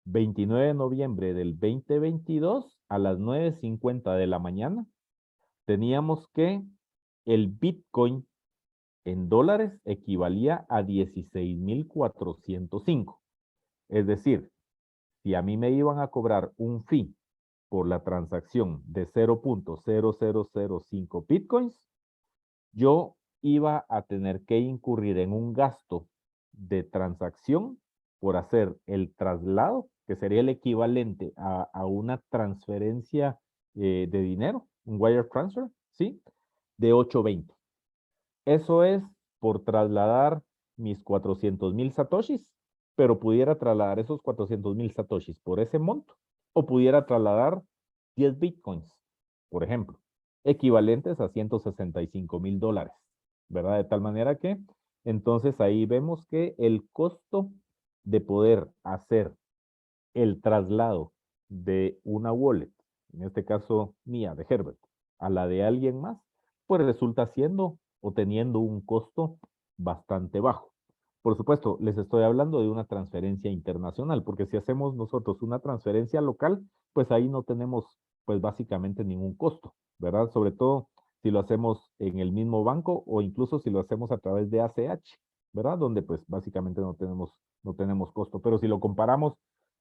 29 de noviembre del 2022 a las 9:50 de la mañana, teníamos que el bitcoin en dólares equivalía a 16,405. Es decir, si a mí me iban a cobrar un fee por la transacción de 0.0005 bitcoins, yo iba a tener que incurrir en un gasto de transacción por hacer el traslado, que sería el equivalente a una transferencia de dinero, un wire transfer, ¿sí? De 820. Eso es por trasladar mis 400,000 satoshis, pero pudiera trasladar esos 400,000 satoshis por ese monto, o pudiera trasladar 10 bitcoins, por ejemplo, equivalentes a 165,000 dólares, ¿verdad? De tal manera que, entonces ahí vemos que el costo de poder hacer el traslado de una wallet, en este caso mía, de Herbert, a la de alguien más, pues resulta siendo o teniendo un costo bastante bajo. Por supuesto, les estoy hablando de una transferencia internacional, porque si hacemos nosotros una transferencia local, pues ahí no tenemos, pues básicamente ningún costo, ¿verdad? Sobre todo si lo hacemos en el mismo banco o incluso si lo hacemos a través de ACH, ¿verdad? Donde pues básicamente no tenemos costo. Pero si lo comparamos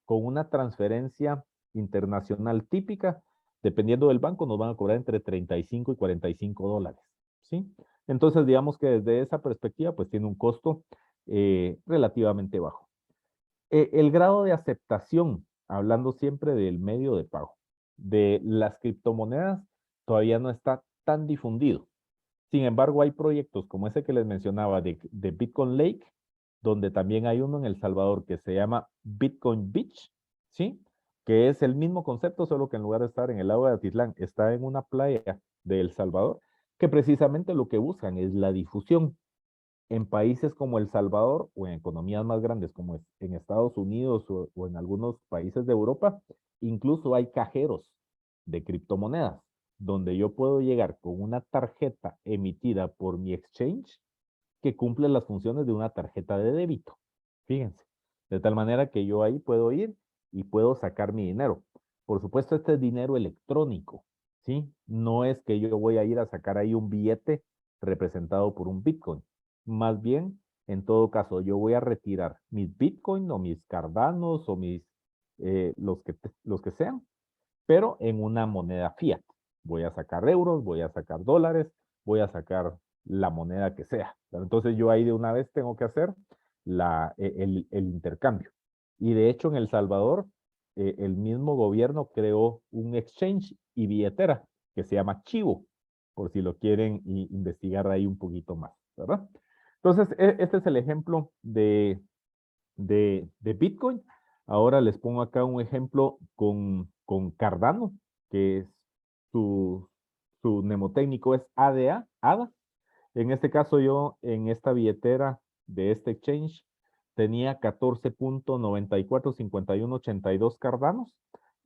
con una transferencia internacional típica, dependiendo del banco, nos van a cobrar entre 35 y 45 dólares, ¿sí? Entonces, digamos que desde esa perspectiva, pues tiene un costo relativamente bajo. El grado de aceptación, hablando siempre del medio de pago, de las criptomonedas, todavía no está tan difundido. Sin embargo, hay proyectos como ese que les mencionaba de Bitcoin Lake, donde también hay uno en El Salvador que se llama Bitcoin Beach, ¿sí? Que es el mismo concepto, solo que en lugar de estar en el lago de Atitlán, está en una playa de El Salvador, que precisamente lo que buscan es la difusión. En países como El Salvador o en economías más grandes como en Estados Unidos o en algunos países de Europa, incluso hay cajeros de criptomonedas donde yo puedo llegar con una tarjeta emitida por mi exchange que cumple las funciones de una tarjeta de débito. Fíjense, de tal manera que yo ahí puedo ir y puedo sacar mi dinero. Por supuesto, este es dinero electrónico, ¿sí? No es que yo voy a ir a sacar ahí un billete representado por un Bitcoin. Más bien, en todo caso, yo voy a retirar mis Bitcoin o mis Cardanos o los que sean pero en una moneda fiat. Voy a sacar euros, voy a sacar dólares, voy a sacar la moneda que sea. Entonces yo ahí de una vez tengo que hacer el intercambio. Y de hecho en El Salvador, el mismo gobierno creó un exchange y billetera que se llama Chivo, por si lo quieren investigar ahí un poquito más, ¿verdad? Entonces, este es el ejemplo de Bitcoin. Ahora les pongo acá un ejemplo con Cardano, que es su mnemotécnico es ADA. En este caso yo en esta billetera de este exchange tenía 14.945182 Cardanos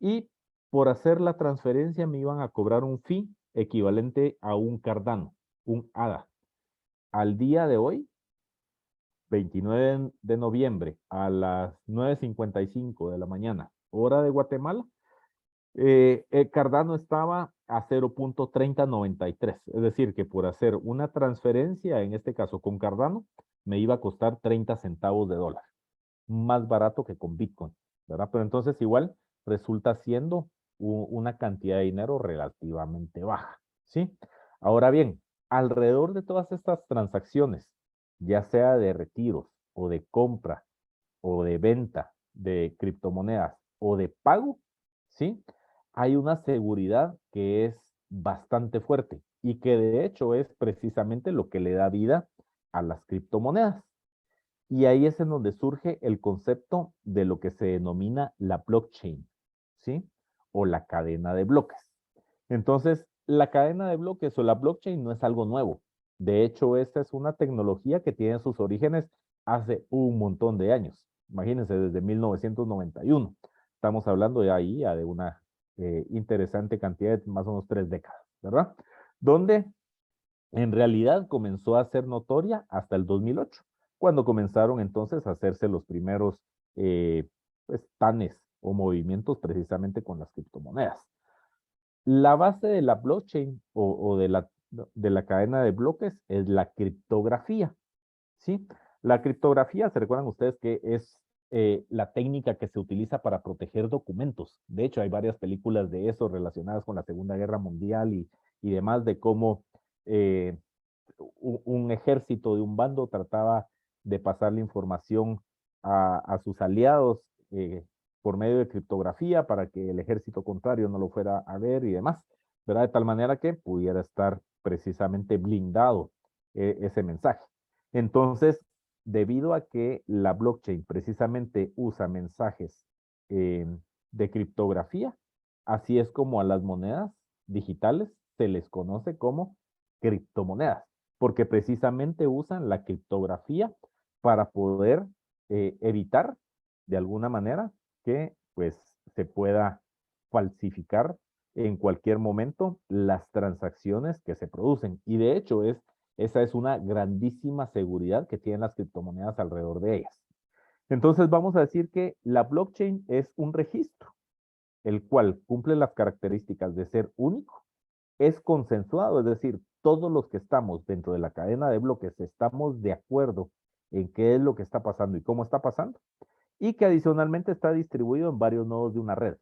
y por hacer la transferencia me iban a cobrar un fee equivalente a un Cardano, un ADA. Al día de hoy, 29 de noviembre a las 9:55 de la mañana, hora de Guatemala, el Cardano estaba a 0.3093, es decir, que por hacer una transferencia, en este caso con Cardano, me iba a costar 30 centavos de dólar, más barato que con Bitcoin, ¿verdad? Pero entonces igual resulta siendo una cantidad de dinero relativamente baja, ¿sí? Ahora bien, alrededor de todas estas transacciones, ya sea de retiros o de compra o de venta de criptomonedas o de pago, ¿sí? Hay una seguridad que es bastante fuerte y que de hecho es precisamente lo que le da vida a las criptomonedas. Y ahí es en donde surge el concepto de lo que se denomina la blockchain, ¿sí? O la cadena de bloques. Entonces, la cadena de bloques o la blockchain no es algo nuevo. De hecho, esta es una tecnología que tiene sus orígenes hace un montón de años. Imagínense, desde 1991. Estamos hablando de ahí ya de una interesante cantidad de más o menos 3 décadas, ¿verdad? Donde en realidad comenzó a ser notoria hasta el 2008, cuando comenzaron entonces a hacerse los primeros pues, tanes o movimientos precisamente con las criptomonedas. La base de la blockchain o de la cadena de bloques es la criptografía, ¿sí? La criptografía, ¿se recuerdan ustedes que es la técnica que se utiliza para proteger documentos? De hecho, hay varias películas de eso relacionadas con la Segunda Guerra Mundial y demás, de cómo un ejército de un bando trataba de pasar la información a sus aliados por medio de criptografía para que el ejército contrario no lo fuera a ver y demás, ¿verdad? De tal manera que pudiera estar precisamente blindado ese mensaje. Entonces, debido a que la blockchain precisamente usa mensajes de criptografía, así es como a las monedas digitales se les conoce como criptomonedas, porque precisamente usan la criptografía para poder evitar de alguna manera que pues se pueda falsificar en cualquier momento las transacciones que se producen. Y de hecho esa es una grandísima seguridad que tienen las criptomonedas alrededor de ellas. Entonces vamos a decir que la blockchain es un registro, el cual cumple las características de ser único, es consensuado, es decir, todos los que estamos dentro de la cadena de bloques estamos de acuerdo en qué es lo que está pasando y cómo está pasando, y que adicionalmente está distribuido en varios nodos de una red.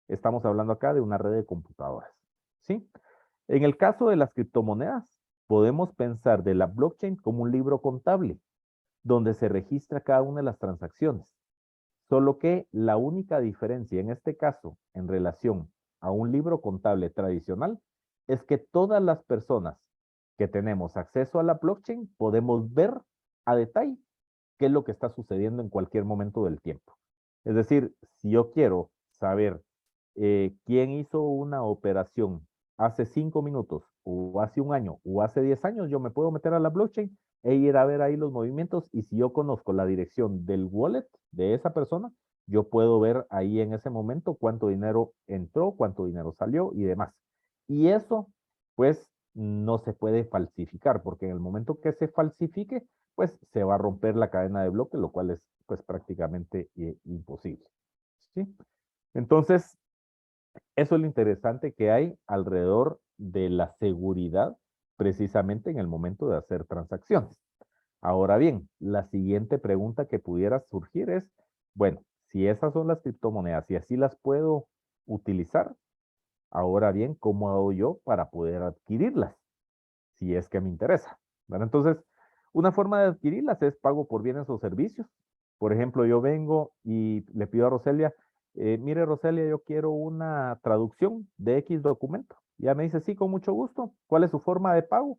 Estamos hablando acá de una red de computadoras, ¿sí? En el caso de las criptomonedas, podemos pensar de la blockchain como un libro contable, donde se registra cada una de las transacciones. Solo que la única diferencia en este caso, en relación a un libro contable tradicional, es que todas las personas que tenemos acceso a la blockchain podemos ver a detalle qué es lo que está sucediendo en cualquier momento del tiempo. Es decir, si yo quiero saber quién hizo una operación hace 5 minutos, o hace un año, o hace 10 años, yo me puedo meter a la blockchain e ir a ver ahí los movimientos, y si yo conozco la dirección del wallet de esa persona, yo puedo ver ahí en ese momento cuánto dinero entró, cuánto dinero salió y demás. Y eso, pues, no se puede falsificar, porque en el momento que se falsifique, pues se va a romper la cadena de bloques, lo cual es pues prácticamente imposible, ¿sí? Entonces, eso es lo interesante que hay alrededor de la seguridad precisamente en el momento de hacer transacciones. Ahora bien, la siguiente pregunta que pudiera surgir es, bueno, si esas son las criptomonedas y así las puedo utilizar, Ahora bien, ¿cómo hago yo para poder adquirirlas? Si es que me interesa, ¿verdad? Entonces, una forma de adquirirlas es pago por bienes o servicios. Por ejemplo, yo vengo y le pido a Roselia, mire Roselia, yo quiero una traducción de X documento. Ya me dice, sí, con mucho gusto. ¿Cuál es su forma de pago?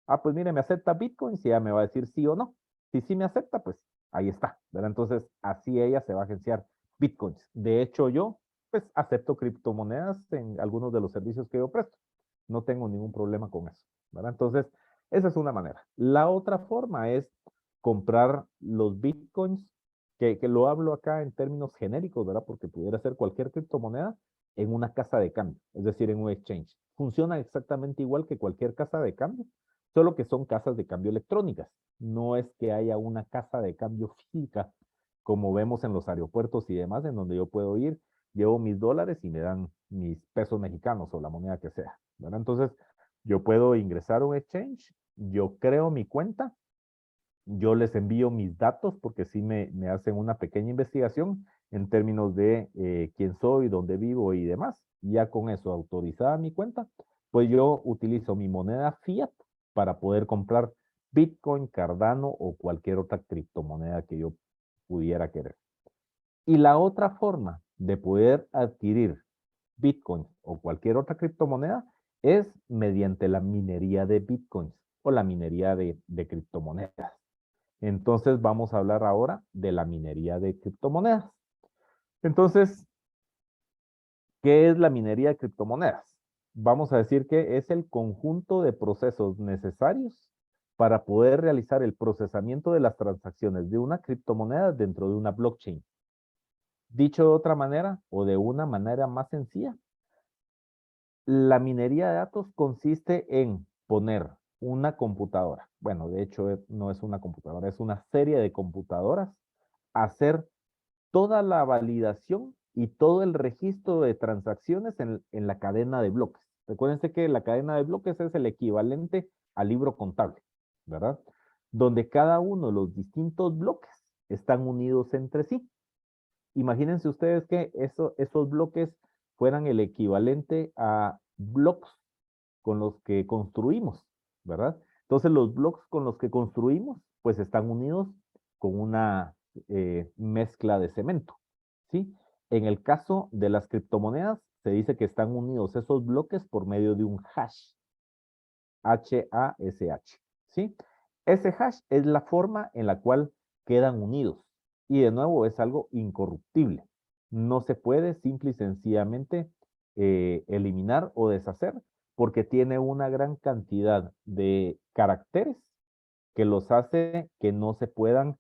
Ah, pues mire, me acepta Bitcoin, y ya me va a decir sí o no. Si sí me acepta, pues ahí está, ¿verdad? Entonces, así ella se va a agenciar Bitcoins. De hecho, yo, pues, acepto criptomonedas en algunos de los servicios que yo presto. No tengo ningún problema con eso, ¿verdad? Entonces, esa es una manera. La otra forma es comprar los Bitcoins, que lo hablo acá en términos genéricos, ¿verdad? Porque pudiera ser cualquier criptomoneda en una casa de cambio, es decir, en un exchange. Funciona exactamente igual que cualquier casa de cambio, solo que son casas de cambio electrónicas. No es que haya una casa de cambio física, como vemos en los aeropuertos y demás, en donde yo puedo ir, llevo mis dólares y me dan mis pesos mexicanos o la moneda que sea, ¿verdad? Entonces, yo puedo ingresar a un exchange, yo creo mi cuenta, yo les envío mis datos porque sí me hacen una pequeña investigación en términos de quién soy, dónde vivo y demás. Ya con eso autorizada mi cuenta, pues yo utilizo mi moneda fiat para poder comprar Bitcoin, Cardano o cualquier otra criptomoneda que yo pudiera querer. Y la otra forma de poder adquirir Bitcoin o cualquier otra criptomoneda es mediante la minería de Bitcoins o la minería de criptomonedas. Entonces vamos a hablar ahora de la minería de criptomonedas. Entonces, ¿qué es la minería de criptomonedas? Vamos a decir que es el conjunto de procesos necesarios para poder realizar el procesamiento de las transacciones de una criptomoneda dentro de una blockchain. Dicho de otra manera o de una manera más sencilla, la minería de datos consiste en poner una computadora, bueno, de hecho no es una computadora, es una serie de computadoras, hacer toda la validación y todo el registro de transacciones en la cadena de bloques. Recuérdense que la cadena de bloques es el equivalente al libro contable, ¿verdad? Donde cada uno de los distintos bloques están unidos entre sí. Imagínense ustedes que esos bloques fueran el equivalente a blocks con los que construimos, ¿verdad? Entonces los blocks con los que construimos, pues están unidos con una mezcla de cemento, ¿sí? En el caso de las criptomonedas, se dice que están unidos esos bloques por medio de un hash, H-A-S-H, ¿sí? Ese hash es la forma en la cual quedan unidos. Y de nuevo es algo incorruptible. No se puede simple y sencillamente eliminar o deshacer porque tiene una gran cantidad de caracteres que los hace que no se puedan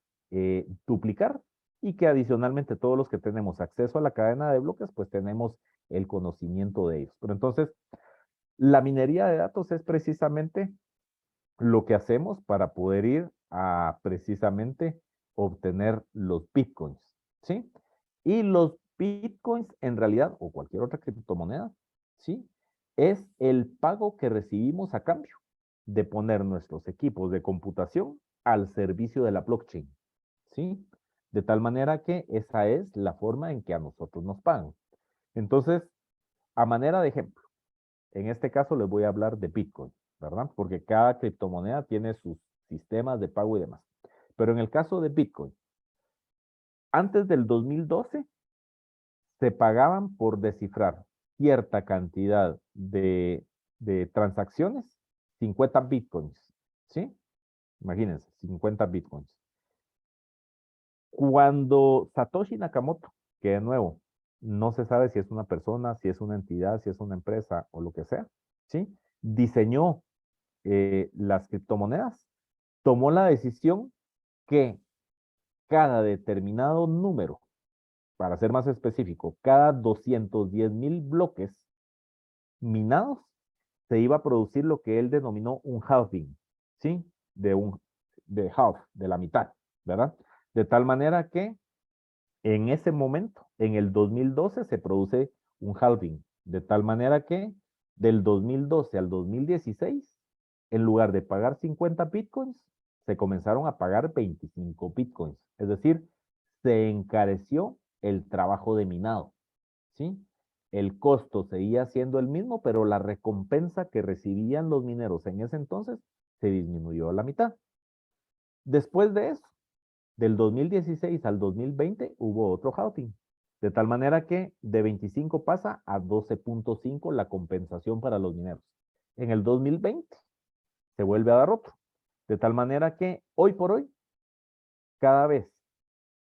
duplicar y que adicionalmente todos los que tenemos acceso a la cadena de bloques, pues tenemos el conocimiento de ellos. Pero entonces, la minería de datos es precisamente lo que hacemos para poder ir a precisamente obtener los bitcoins, ¿sí? Y los bitcoins en realidad, o cualquier otra criptomoneda, ¿sí? Es el pago que recibimos a cambio de poner nuestros equipos de computación al servicio de la blockchain, ¿sí? De tal manera que esa es la forma en que a nosotros nos pagan. Entonces, a manera de ejemplo, en este caso les voy a hablar de Bitcoin, ¿verdad? Porque cada criptomoneda tiene sus sistemas de pago y demás. Pero en el caso de Bitcoin, antes del 2012 se pagaban por descifrar cierta cantidad de transacciones, 50 Bitcoins, ¿sí? Imagínense, 50 Bitcoins. Cuando Satoshi Nakamoto, que de nuevo, no se sabe si es una persona, si es una entidad, si es una empresa o lo que sea, ¿sí? Diseñó las criptomonedas, tomó la decisión que cada determinado número, para ser más específico, cada 210,000 bloques minados, se iba a producir lo que él denominó un halving, ¿sí? De half, de la mitad, ¿verdad? De tal manera que en ese momento, en el 2012, se produce un halving, de tal manera que del 2012 al 2016, en lugar de pagar 50 bitcoins, se comenzaron a pagar 25 bitcoins. Es decir, se encareció el trabajo de minado, ¿sí? el costo seguía siendo el mismo, pero la recompensa que recibían los mineros en ese entonces se disminuyó a la mitad. Después de eso, del 2016 al 2020 hubo otro halving, de tal manera que de 25 pasa a 12.5 la compensación para los mineros. En el 2020 se vuelve a dar otro, de tal manera que hoy por hoy, cada vez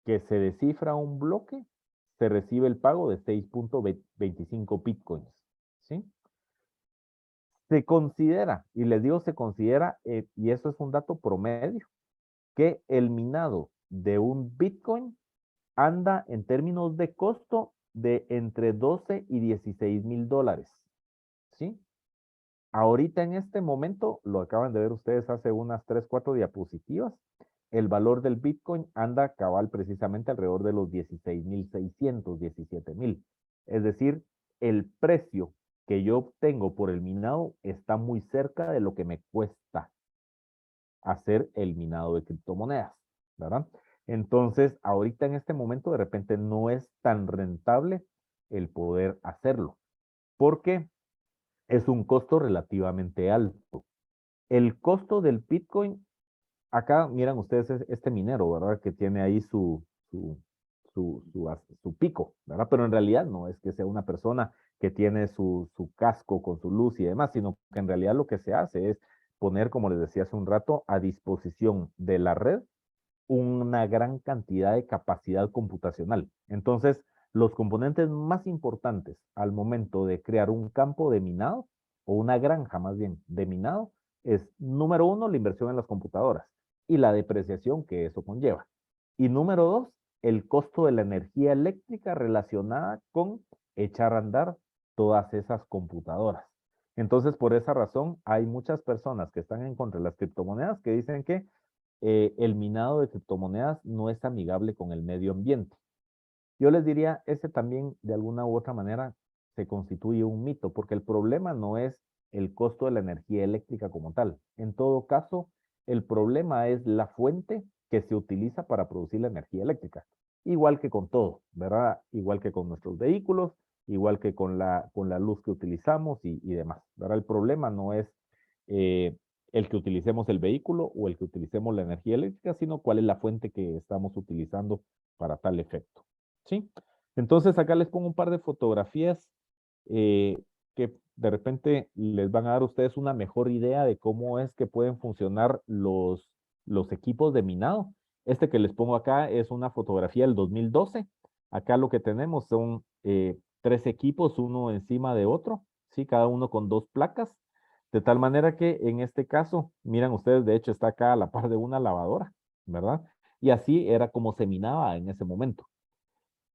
que se descifra un bloque, se recibe el pago de 6.25 bitcoins, ¿sí? Se considera, y les digo se considera, y eso es un dato promedio, que el minado de un bitcoin anda en términos de costo de entre 12 y 16 mil dólares, ¿sí? Ahorita en este momento, lo acaban de ver ustedes hace unas 3, 4 diapositivas, el valor del Bitcoin anda cabal precisamente alrededor de los 16.600, 17.000. Es decir, el precio que yo obtengo por el minado está muy cerca de lo que me cuesta hacer el minado de criptomonedas, ¿verdad? Entonces, ahorita en este momento de repente no es tan rentable el poder hacerlo, porque es un costo relativamente alto. El costo del Bitcoin, acá miran ustedes este minero, ¿verdad? Que tiene ahí su pico, ¿verdad? Pero en realidad no es que sea una persona que tiene su casco con su luz y demás, sino que en realidad lo que se hace es poner, como les decía hace un rato, a disposición de la red una gran cantidad de capacidad computacional. Entonces, los componentes más importantes al momento de crear un campo de minado, o una granja más bien de minado, es número uno, la inversión en las computadoras y la depreciación que eso conlleva. Y número dos, el costo de la energía eléctrica relacionada con echar a andar todas esas computadoras. Entonces, por esa razón, hay muchas personas que están en contra de las criptomonedas que dicen que el minado de criptomonedas no es amigable con el medio ambiente. Yo les diría, ese también de alguna u otra manera se constituye un mito, porque el problema no es el costo de la energía eléctrica como tal. En todo caso, el problema es la fuente que se utiliza para producir la energía eléctrica. Igual que con todo, ¿verdad? Igual que con nuestros vehículos, igual que con la luz que utilizamos y demás, ¿verdad? El problema no es el que utilicemos el vehículo o el que utilicemos la energía eléctrica, sino cuál es la fuente que estamos utilizando para tal efecto. ¿Sí? Entonces acá les pongo un par de fotografías que de repente les van a dar a ustedes una mejor idea de cómo es que pueden funcionar los equipos de minado. Este que les pongo acá es una fotografía del 2012. Acá lo que tenemos son 3 equipos, uno encima de otro, ¿sí? Cada uno con 2 placas. De tal manera que en este caso, miran ustedes, de hecho está acá a la par de una lavadora, ¿verdad? Y así era como se minaba en ese momento.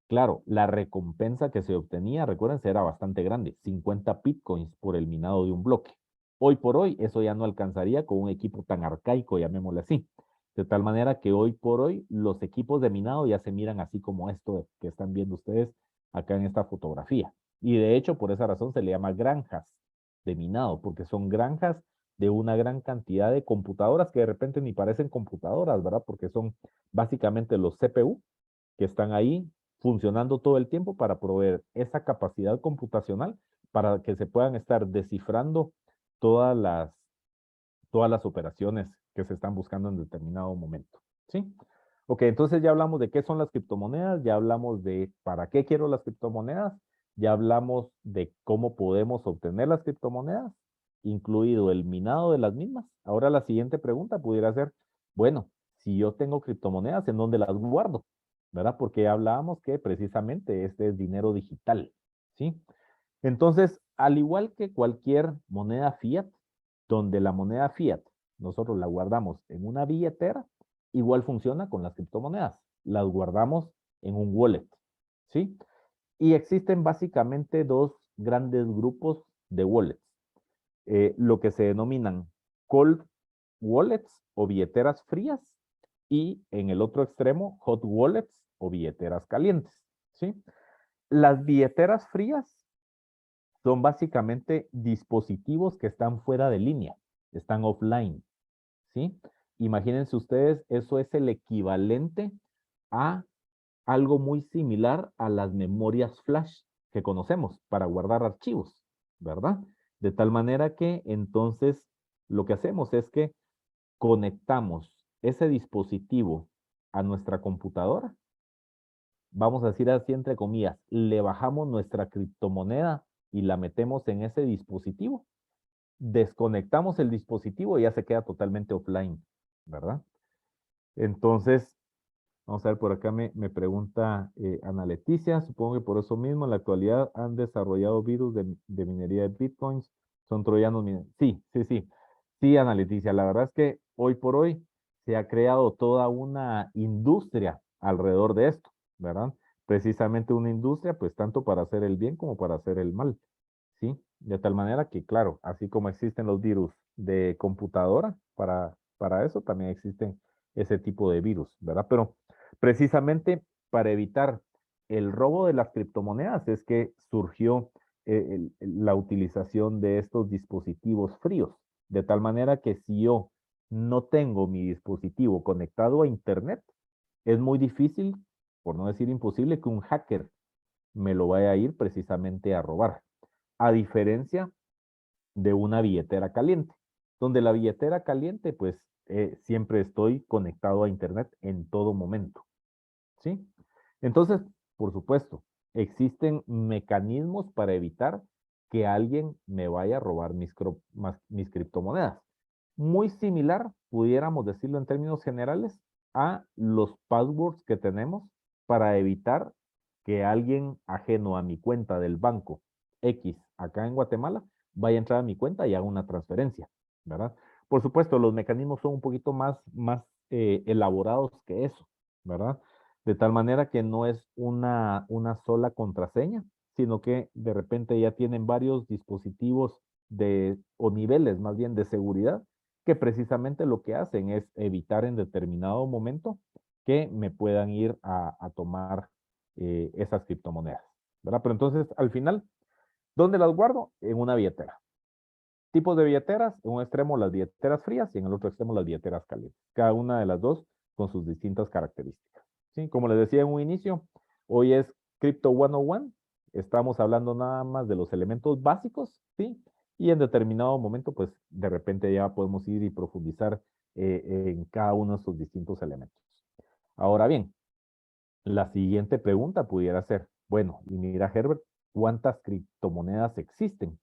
Claro, la recompensa que se obtenía, recuérdense, era bastante grande, 50 bitcoins por el minado de un bloque. Hoy por hoy, eso ya no alcanzaría con un equipo tan arcaico, llamémosle así. De tal manera que hoy por hoy, los equipos de minado ya se miran así como esto que están viendo ustedes acá en esta fotografía. Y de hecho, por esa razón se le llama granjas de minado, porque son granjas de una gran cantidad de computadoras que de repente ni parecen computadoras, ¿verdad? Porque son básicamente los CPU que están ahí funcionando todo el tiempo para proveer esa capacidad computacional para que se puedan estar descifrando todas las operaciones que se están buscando en determinado momento. ¿Sí? Ok, entonces ya hablamos de qué son las criptomonedas, ya hablamos de para qué quiero las criptomonedas, ya hablamos de cómo podemos obtener las criptomonedas, incluido el minado de las mismas. Ahora la siguiente pregunta pudiera ser, bueno, si yo tengo criptomonedas, ¿en dónde las guardo? ¿Verdad? Porque hablábamos que precisamente este es dinero digital, ¿sí? Entonces, al igual que cualquier moneda fiat, donde la moneda fiat nosotros la guardamos en una billetera, igual funciona con las criptomonedas. Las guardamos en un wallet, ¿sí? Y existen básicamente 2 grandes grupos de wallets. Lo que se denominan cold wallets o billeteras frías y en el otro extremo hot wallets o billeteras calientes, ¿sí? Las billeteras frías son básicamente dispositivos que están fuera de línea, están offline, ¿sí? Imagínense ustedes, eso es el equivalente a algo muy similar a las memorias flash que conocemos para guardar archivos, ¿verdad? De tal manera que entonces lo que hacemos es que conectamos ese dispositivo a nuestra computadora, vamos a decir así entre comillas, le bajamos nuestra criptomoneda y la metemos en ese dispositivo, desconectamos el dispositivo y ya se queda totalmente offline, ¿verdad? Entonces, vamos a ver, por acá me pregunta Ana Leticia, supongo que por eso mismo en la actualidad han desarrollado virus de minería de bitcoins, son troyanos. Sí, sí, sí, sí, Ana Leticia, la verdad es que hoy por hoy se ha creado toda una industria alrededor de esto, ¿verdad? Precisamente una industria, pues tanto para hacer el bien como para hacer el mal, ¿sí? De tal manera que, claro, así como existen los virus de computadora, para eso también existen ese tipo de virus, ¿verdad? Pero precisamente para evitar el robo de las criptomonedas es que surgió la utilización de estos dispositivos fríos, de tal manera que si yo no tengo mi dispositivo conectado a Internet, es muy difícil, por no decir imposible, que un hacker me lo vaya a ir precisamente a robar. A diferencia de una billetera caliente, donde la billetera caliente, pues siempre estoy conectado a Internet en todo momento, ¿sí? Entonces, por supuesto, existen mecanismos para evitar que alguien me vaya a robar mis criptomonedas. Muy similar, pudiéramos decirlo en términos generales, a los passwords que tenemos para evitar que alguien ajeno a mi cuenta del banco X acá en Guatemala vaya a entrar a mi cuenta y haga una transferencia, ¿verdad? Por supuesto, los mecanismos son un poquito más elaborados que eso, ¿verdad? De tal manera que no es una sola contraseña, sino que de repente ya tienen varios dispositivos o niveles más bien de seguridad que precisamente lo que hacen es evitar en determinado momento que me puedan ir a tomar esas criptomonedas, ¿verdad? Pero entonces, al final, ¿dónde las guardo? En una billetera. Tipos de billeteras, en un extremo las billeteras frías y en el otro extremo las billeteras calientes. Cada una de las dos con sus distintas características, ¿sí? Como les decía en un inicio, hoy es Crypto 101, estamos hablando nada más de los elementos básicos, ¿sí? Y en determinado momento, pues de repente ya podemos ir y profundizar en cada uno de estos distintos elementos. Ahora bien, la siguiente pregunta pudiera ser, bueno, y mira Herbert, ¿cuántas criptomonedas existen?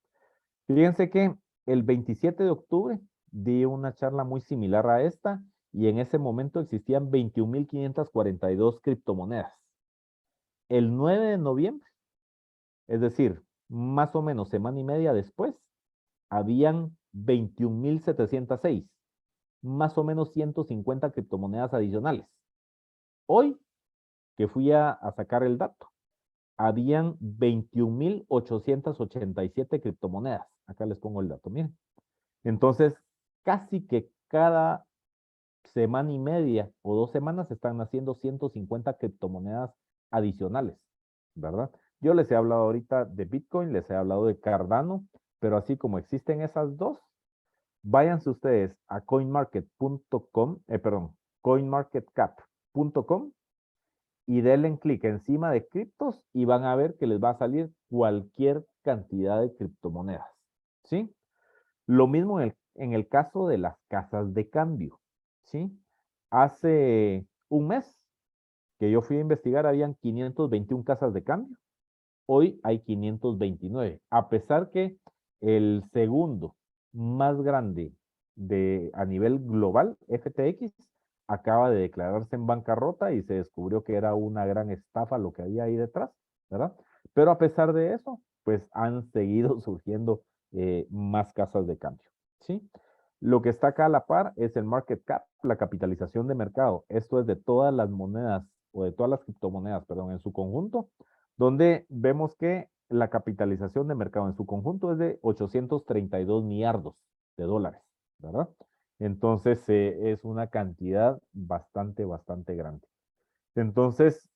Fíjense que el 27 de octubre di una charla muy similar a esta y en ese momento existían 21.542 criptomonedas. El 9 de noviembre, es decir, más o menos semana y media después, habían 21.706, más o menos 150 criptomonedas adicionales. Hoy, que fui a sacar el dato, habían 21.887 criptomonedas. Acá les pongo el dato, miren. Entonces, casi que cada semana y media o 2 semanas están naciendo 150 criptomonedas adicionales, ¿verdad? Yo les he hablado ahorita de Bitcoin, les he hablado de Cardano, pero así como existen esas dos, váyanse ustedes a coinmarketcap.com y denle clic encima de criptos y van a ver que les va a salir cualquier cantidad de criptomonedas, ¿sí? Lo mismo en el caso de las casas de cambio, ¿sí? Hace un mes que yo fui a investigar, habían 521 casas de cambio. Hoy hay 529, a pesar que el segundo más grande a nivel global, FTX, acaba de declararse en bancarrota y se descubrió que era una gran estafa lo que había ahí detrás, ¿verdad? Pero a pesar de eso, pues han seguido surgiendo más casas de cambio, ¿sí? Lo que está acá a la par es el market cap, la capitalización de mercado. Esto es de todas las monedas o de todas las criptomonedas, perdón, en su conjunto, donde vemos que la capitalización de mercado en su conjunto es de 832 millardos de dólares, ¿verdad? Entonces es una cantidad bastante grande. Entonces,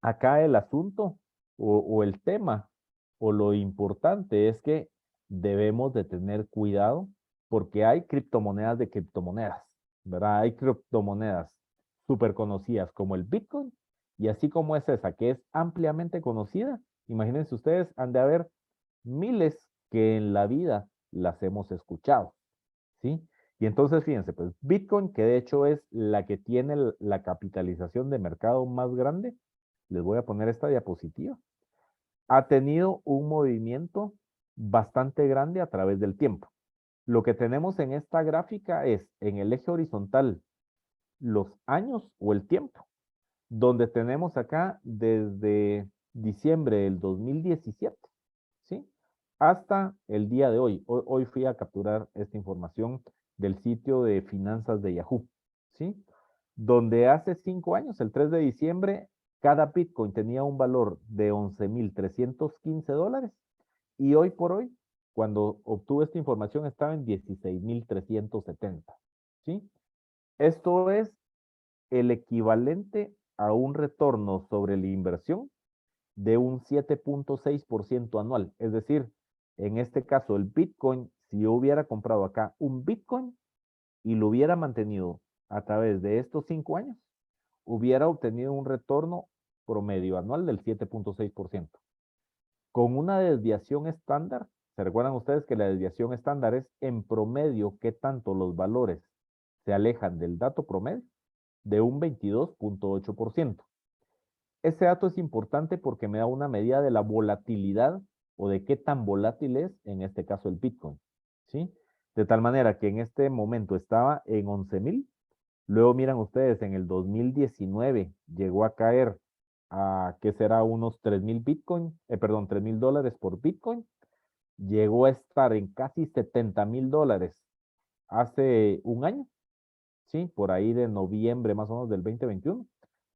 acá el asunto o el tema o lo importante es que debemos de tener cuidado porque hay criptomonedas de criptomonedas, ¿verdad? Hay criptomonedas súper conocidas como el Bitcoin y así como es esa que es ampliamente conocida, Imagínense ustedes, han de haber miles que en la vida las hemos escuchado, ¿sí? Y entonces, fíjense, pues Bitcoin, que de hecho es la que tiene la capitalización de mercado más grande, les voy a poner esta diapositiva, ha tenido un movimiento bastante grande a través del tiempo. Lo que tenemos en esta gráfica es en el eje horizontal los años o el tiempo, donde tenemos acá desde diciembre del 2017, ¿sí? Hasta el día de hoy. Hoy fui a capturar esta información del sitio de finanzas de Yahoo, ¿sí? Donde hace 5 años, el 3 de diciembre, cada Bitcoin tenía un valor de $11,315 y hoy por hoy, cuando obtuve esta información, estaba en 16,370, ¿sí? Esto es el equivalente a un retorno sobre la inversión de un 7.6% anual. Es decir, en este caso el Bitcoin, si yo hubiera comprado acá un Bitcoin y lo hubiera mantenido a través de estos 5 años, hubiera obtenido un retorno promedio anual del 7.6%. Con una desviación estándar, ¿se recuerdan ustedes que la desviación estándar es en promedio qué tanto los valores se alejan del dato promedio? De un 22.8%. Este dato es importante porque me da una medida de la volatilidad o de qué tan volátil es, en este caso, el Bitcoin, ¿sí? De tal manera que en este momento estaba en 11,000. Luego miran ustedes, en el 2019 llegó a caer a, ¿qué será? Unos 3,000 Bitcoin, perdón, $3,000 por Bitcoin. Llegó a estar en casi $70,000 hace un año, ¿sí? Por ahí de noviembre más o menos del 2021.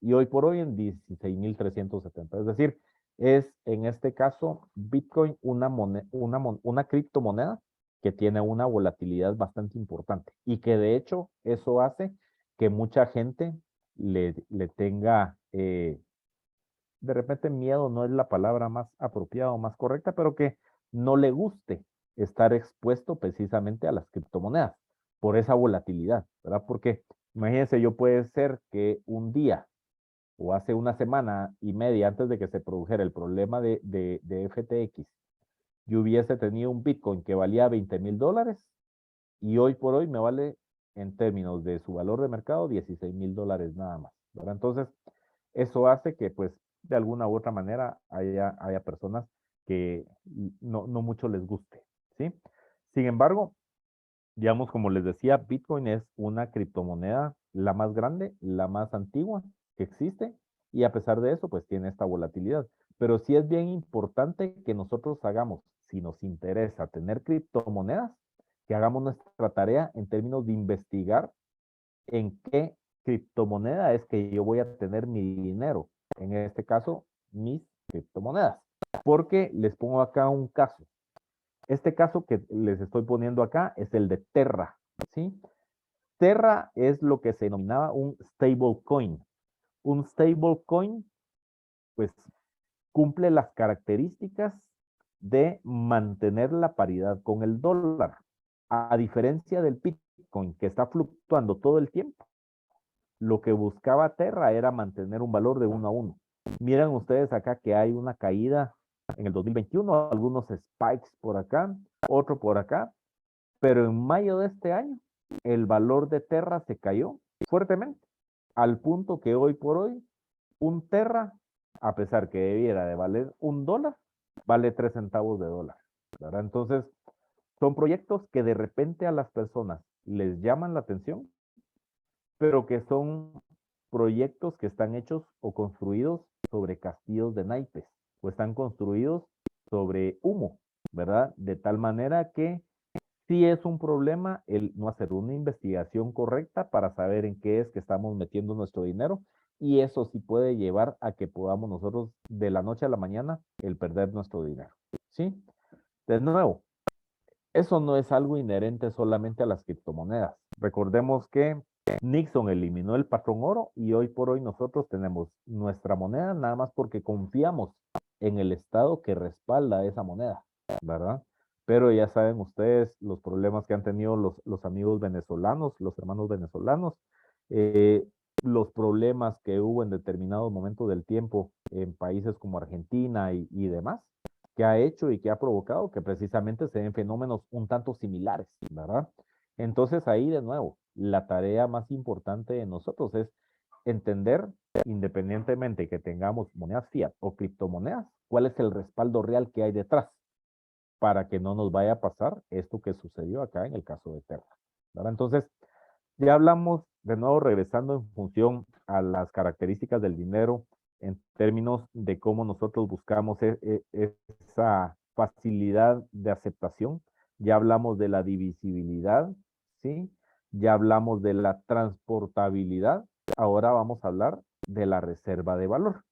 Y hoy por hoy en 16,370. Es decir, es en este caso Bitcoin una criptomoneda que tiene una volatilidad bastante importante y que de hecho eso hace que mucha gente le tenga, de repente miedo no es la palabra más apropiada o más correcta, pero que no le guste estar expuesto precisamente a las criptomonedas por esa volatilidad, ¿verdad? Porque imagínense, yo puede ser que un día o hace una semana y media antes de que se produjera el problema de FTX, yo hubiese tenido un Bitcoin que valía $20,000 y hoy por hoy me vale, en términos de su valor de mercado, $16,000 nada más, ¿verdad? Entonces, eso hace que, pues, de alguna u otra manera haya personas que no mucho les guste, ¿sí? Sin embargo, digamos, como les decía, Bitcoin es una criptomoneda la más grande, la más antigua que existe, y a pesar de eso, pues tiene esta volatilidad. Pero sí es bien importante que nosotros hagamos, si nos interesa tener criptomonedas, que hagamos nuestra tarea en términos de investigar en qué criptomoneda es que yo voy a tener mi dinero. En este caso, mis criptomonedas. Porque les pongo acá un caso. Este caso que les estoy poniendo acá es el de Terra, ¿sí? Terra es lo que se denominaba un stablecoin. Un stablecoin, pues, cumple las características de mantener la paridad con el dólar. A diferencia del Bitcoin, que está fluctuando todo el tiempo, lo que buscaba Terra era mantener un valor de 1 a 1. Miren ustedes acá que hay una caída en el 2021, algunos spikes por acá, otro por acá, pero en mayo de este año el valor de Terra se cayó fuertemente, al punto que hoy por hoy un Terra, a pesar que debiera de valer $1, vale 3 centavos de dólar, ¿verdad? Entonces, son proyectos que de repente a las personas les llaman la atención, pero que son proyectos que están hechos o construidos sobre castillos de naipes, o están construidos sobre humo, ¿verdad? De tal manera que sí es un problema el no hacer una investigación correcta para saber en qué es que estamos metiendo nuestro dinero, y eso sí puede llevar a que podamos nosotros de la noche a la mañana el perder nuestro dinero, ¿sí? De nuevo, eso no es algo inherente solamente a las criptomonedas. Recordemos que Nixon eliminó el patrón oro y hoy por hoy nosotros tenemos nuestra moneda nada más porque confiamos en el Estado que respalda esa moneda, ¿verdad? Pero ya saben ustedes los problemas que han tenido los amigos venezolanos, los hermanos venezolanos. los problemas que hubo en determinados momentos del tiempo en países como Argentina y demás, que ha hecho y que ha provocado que precisamente se den fenómenos un tanto similares, ¿verdad? Entonces ahí de nuevo, la tarea más importante de nosotros es entender, independientemente que tengamos monedas fiat o criptomonedas, cuál es el respaldo real que hay detrás para que no nos vaya a pasar esto que sucedió acá en el caso de Terra, ¿verdad? Entonces, ya hablamos, de nuevo regresando en función a las características del dinero, en términos de cómo nosotros buscamos esa facilidad de aceptación. Ya hablamos de la divisibilidad, ¿sí? Ya hablamos de la transportabilidad. Ahora vamos a hablar de la reserva de valor.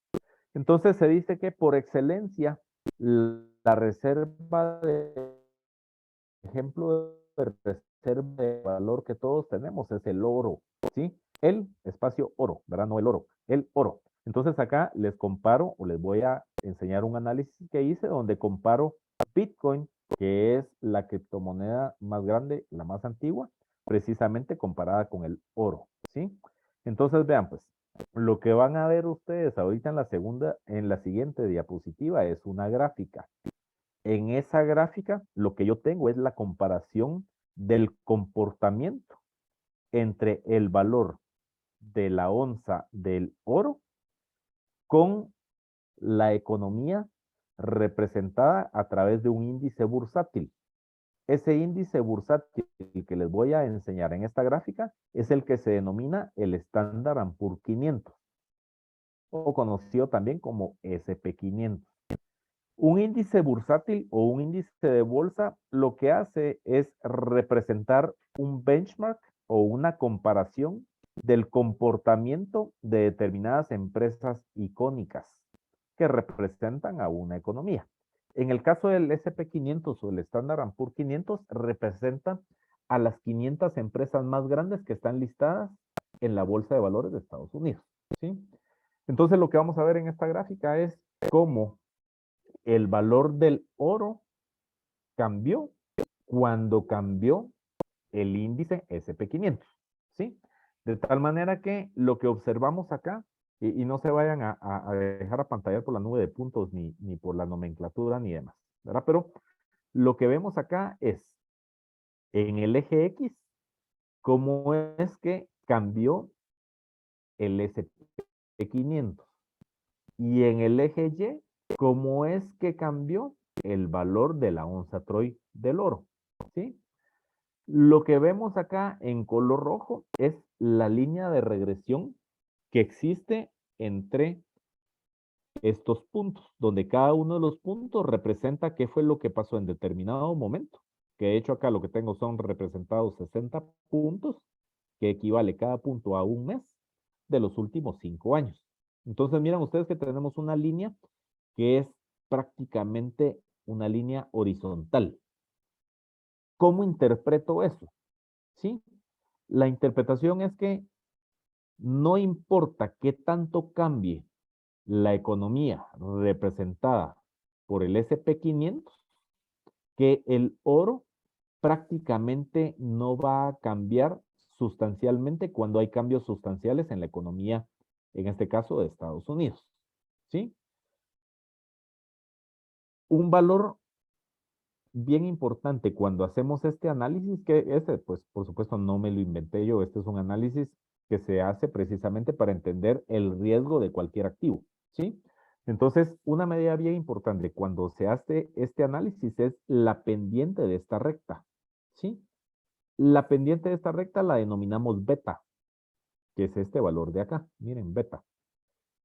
Entonces se dice que por excelencia, la reserva de ejemplo de reserva de valor que todos tenemos es el oro, ¿sí? El espacio oro, ¿verdad? No el oro, el oro. Entonces acá les comparo o les voy a enseñar un análisis que hice donde comparo Bitcoin, que es la criptomoneda más grande, la más antigua, precisamente comparada con el oro, ¿sí? Entonces vean pues, lo que van a ver ustedes ahorita en la siguiente diapositiva es una gráfica. En esa gráfica, lo que yo tengo es la comparación del comportamiento entre el valor de la onza del oro con la economía representada a través de un índice bursátil. Ese índice bursátil que les voy a enseñar en esta gráfica es el que se denomina el Standard & Poor's 500, o conocido también como SP500. Un índice bursátil o un índice de bolsa lo que hace es representar un benchmark o una comparación del comportamiento de determinadas empresas icónicas que representan a una economía. En el caso del SP500 o el Standard & Poor's 500 representa a las 500 empresas más grandes que están listadas en la Bolsa de Valores de Estados Unidos, ¿sí? Entonces lo que vamos a ver en esta gráfica es cómo el valor del oro cambió cuando cambió el índice SP500, ¿sí? De tal manera que lo que observamos acá, y no se vayan a dejar apantallar por la nube de puntos ni por la nomenclatura ni demás, ¿verdad? Pero lo que vemos acá es en el eje X, cómo es que cambió el SP500. Y en el eje Y, cómo es que cambió el valor de la onza Troy del oro, ¿sí? Lo que vemos acá en color rojo es la línea de regresión que existe entre estos puntos, donde cada uno de los puntos representa qué fue lo que pasó en determinado momento, que de hecho acá lo que tengo son representados 60 puntos, que equivale cada punto a un mes de los últimos 5 años. Entonces miren ustedes que tenemos una línea que es prácticamente una línea horizontal. ¿Cómo interpreto eso? ¿Sí? La interpretación es que no importa qué tanto cambie la economía representada por el SP500, que el oro prácticamente no va a cambiar sustancialmente cuando hay cambios sustanciales en la economía, en este caso de Estados Unidos, ¿sí? Un valor bien importante cuando hacemos este análisis, que pues por supuesto no me lo inventé yo, este es un análisis que se hace precisamente para entender el riesgo de cualquier activo, ¿sí? Entonces, una medida bien importante cuando se hace este análisis es la pendiente de esta recta, ¿sí? La pendiente de esta recta la denominamos beta, que es este valor de acá, miren, beta.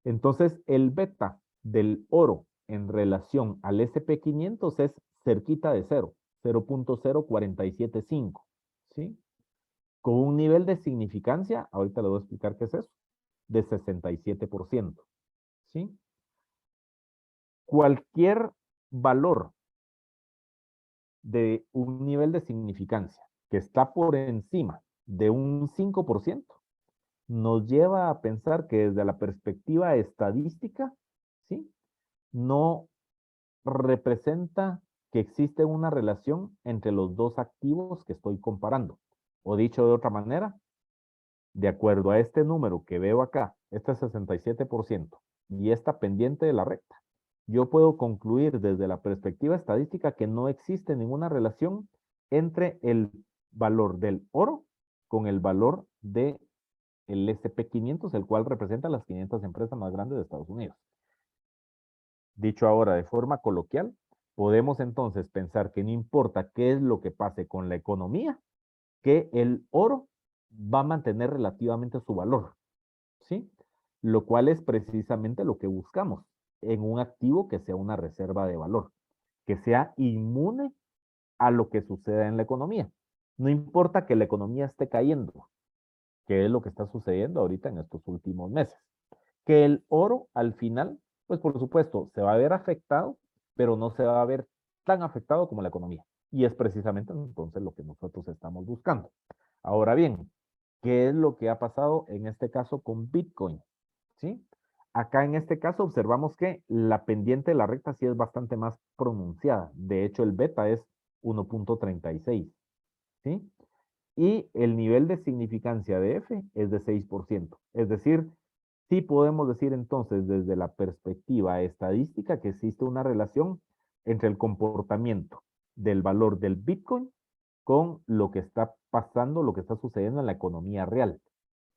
Entonces, el beta del oro en relación al SP500 es cerquita de 0, 0.0475, ¿sí? Con un nivel de significancia, ahorita le voy a explicar qué es eso, de 67%, ¿sí? Cualquier valor de un nivel de significancia que está por encima de un 5%, nos lleva a pensar que desde la perspectiva estadística, ¿sí? No representa que existe una relación entre los dos activos que estoy comparando. O dicho de otra manera, de acuerdo a este número que veo acá, este 67%, y esta pendiente de la recta, yo puedo concluir desde la perspectiva estadística que no existe ninguna relación entre el valor del oro con el valor del S&P 500, el cual representa las 500 empresas más grandes de Estados Unidos. Dicho ahora de forma coloquial, podemos entonces pensar que no importa qué es lo que pase con la economía, que el oro va a mantener relativamente su valor, ¿sí? Lo cual es precisamente lo que buscamos en un activo que sea una reserva de valor, que sea inmune a lo que suceda en la economía. No importa que la economía esté cayendo, que es lo que está sucediendo ahorita en estos últimos meses. Que el oro al final, pues por supuesto, se va a ver afectado, pero no se va a ver tan afectado como la economía. Y es precisamente entonces lo que nosotros estamos buscando. Ahora bien, ¿qué es lo que ha pasado en este caso con Bitcoin? ¿Sí? Acá en este caso observamos que la pendiente de la recta sí es bastante más pronunciada. De hecho, el beta es 1.36, ¿sí? Y el nivel de significancia de F es de 6%. Es decir, sí podemos decir entonces desde la perspectiva estadística que existe una relación entre el comportamiento del valor del Bitcoin con lo que está pasando, lo que está sucediendo en la economía real.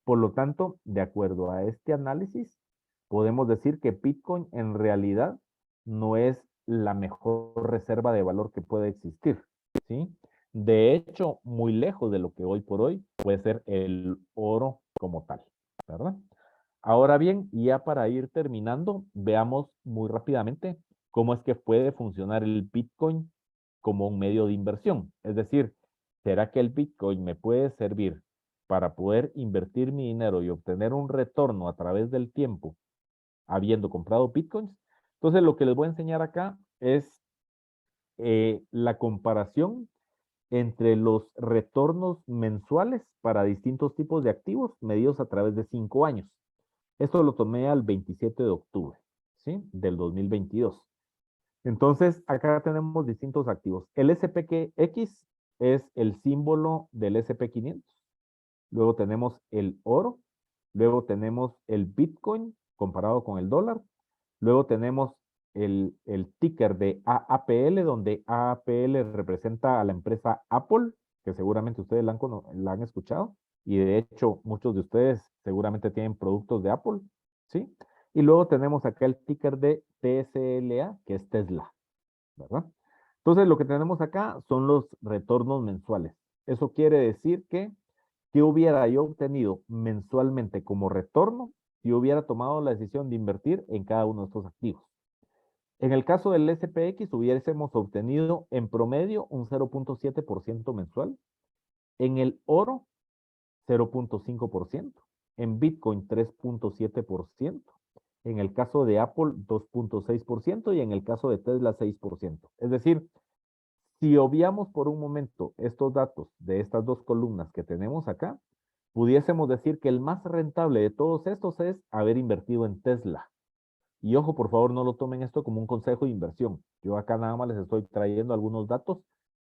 Por lo tanto, de acuerdo a este análisis, podemos decir que Bitcoin en realidad no es la mejor reserva de valor que puede existir, ¿sí? De hecho, muy lejos de lo que hoy por hoy puede ser el oro como tal, ¿verdad? Ahora bien, ya para ir terminando, veamos muy rápidamente cómo es que puede funcionar el Bitcoin como un medio de inversión. Es decir, ¿será que el Bitcoin me puede servir para poder invertir mi dinero y obtener un retorno a través del tiempo habiendo comprado Bitcoins? Entonces, lo que les voy a enseñar acá es la comparación entre los retornos mensuales para distintos tipos de activos medidos a través de 5 años. Esto lo tomé al 27 de octubre, ¿sí? Del 2022. Entonces, acá tenemos distintos activos. El SPX es el símbolo del SP500. Luego tenemos el oro. Luego tenemos el Bitcoin comparado con el dólar. Luego tenemos el ticker de AAPL, donde AAPL representa a la empresa Apple, que seguramente ustedes la han escuchado. Y de hecho, muchos de ustedes seguramente tienen productos de Apple, ¿sí? Y luego tenemos acá el ticker de TSLA, que es Tesla, ¿verdad? Entonces, lo que tenemos acá son los retornos mensuales. Eso quiere decir que, ¿qué hubiera yo obtenido mensualmente como retorno si hubiera tomado la decisión de invertir en cada uno de estos activos? En el caso del SPX, hubiésemos obtenido en promedio un 0.7% mensual. En el oro, 0.5%. En Bitcoin, 3.7%. En el caso de Apple, 2.6%. Y en el caso de Tesla, 6%. Es decir, si obviamos por un momento estos datos de estas dos columnas que tenemos acá, pudiésemos decir que el más rentable de todos estos es haber invertido en Tesla. Y ojo, por favor, no lo tomen esto como un consejo de inversión. Yo acá nada más les estoy trayendo algunos datos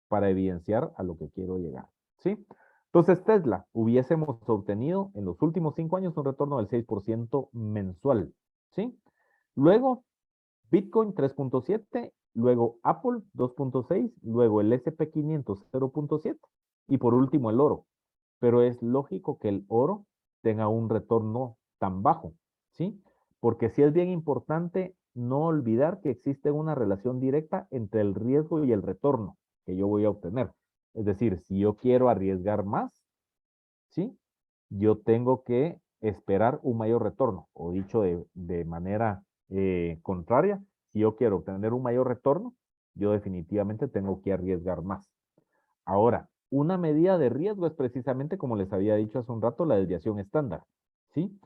para evidenciar a lo que quiero llegar, ¿sí? Entonces, Tesla, hubiésemos obtenido en los últimos 5 años un retorno del 6% mensual, ¿sí? Luego, Bitcoin 3.7, luego Apple 2.6, luego el SP500 0.7 y por último el oro. Pero es lógico que el oro tenga un retorno tan bajo, ¿sí? Porque sí es bien importante no olvidar que existe una relación directa entre el riesgo y el retorno que yo voy a obtener. Es decir, si yo quiero arriesgar más, ¿sí? Yo tengo que esperar un mayor retorno, o dicho de manera contraria, si yo quiero obtener un mayor retorno, yo definitivamente tengo que arriesgar más. Ahora, una medida de riesgo es precisamente, como les había dicho hace un rato, la desviación estándar, ¿sí?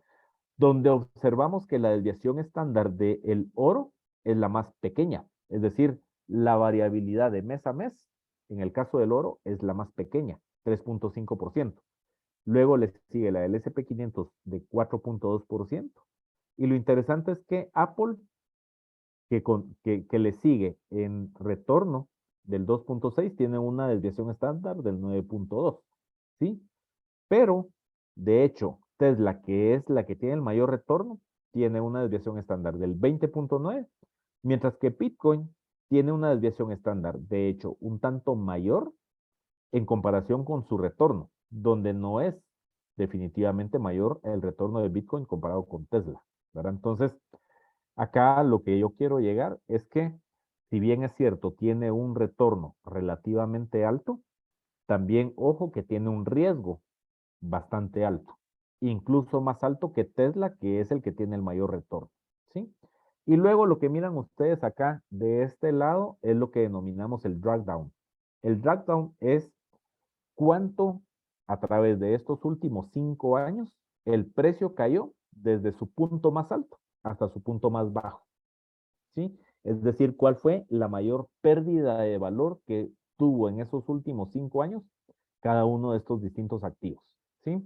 Donde observamos que la desviación estándar del oro es la más pequeña, es decir, la variabilidad de mes a mes, en el caso del oro, es la más pequeña, 3.5%. Luego le sigue la del SP500 de 4.2%. Y lo interesante es que Apple, que le sigue en retorno del 2.6, tiene una desviación estándar del 9.2, ¿sí? Pero De hecho, Tesla, que es la que tiene el mayor retorno, tiene una desviación estándar del 20.9, mientras que Bitcoin tiene una desviación estándar, de hecho, un tanto mayor en comparación con su retorno, donde no es definitivamente mayor el retorno de Bitcoin comparado con Tesla, ¿verdad? Entonces, acá lo que yo quiero llegar es que, si bien es cierto, tiene un retorno relativamente alto, también, ojo, que tiene un riesgo bastante alto, incluso más alto que Tesla, que es el que tiene el mayor retorno, ¿sí? Y luego lo que miran ustedes acá de este lado es lo que denominamos el drag down. El drag down es cuánto a través de estos últimos 5 años el precio cayó desde su punto más alto hasta su punto más bajo, ¿sí? Es decir, cuál fue la mayor pérdida de valor que tuvo en esos últimos 5 años cada uno de estos distintos activos, ¿sí?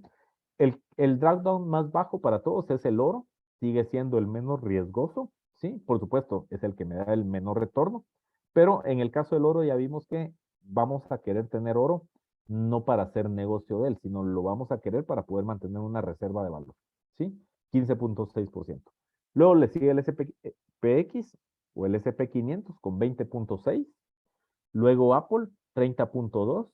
El drawdown más bajo para todos es el oro, sigue siendo el menos riesgoso, ¿sí? Por supuesto, es el que me da el menor retorno, pero en el caso del oro ya vimos que vamos a querer tener oro no para hacer negocio de él, sino lo vamos a querer para poder mantener una reserva de valor, ¿sí? 15.6%. Luego le sigue el SPX o el SP500 con 20.6, luego Apple 30.2,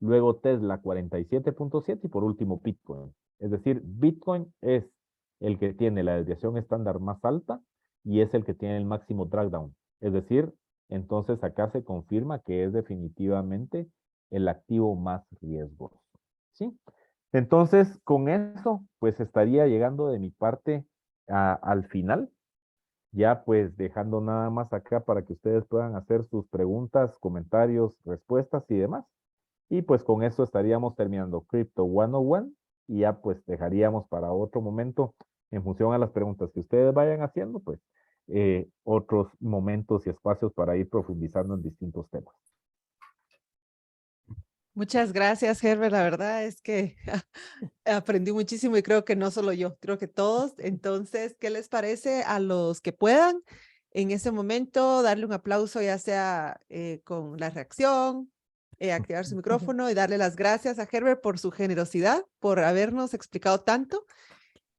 luego Tesla 47.7 y por último Bitcoin. Es decir, Bitcoin es el que tiene la desviación estándar más alta y es el que tiene el máximo drawdown. Es decir, entonces acá se confirma que es definitivamente el activo más riesgoso, ¿sí? Entonces, con eso, pues estaría llegando de mi parte al final, ya pues dejando nada más acá para que ustedes puedan hacer sus preguntas, comentarios, respuestas y demás. Y pues con eso estaríamos terminando Crypto 101 y ya pues dejaríamos para otro momento, en función a las preguntas que ustedes vayan haciendo, pues otros momentos y espacios para ir profundizando en distintos temas. Muchas gracias, Herbert. La verdad es que aprendí muchísimo y creo que no solo yo, creo que todos. Entonces, ¿qué les parece a los que puedan en ese momento darle un aplauso, ya sea con la reacción, activar su micrófono y darle las gracias a Herbert por su generosidad, por habernos explicado tanto?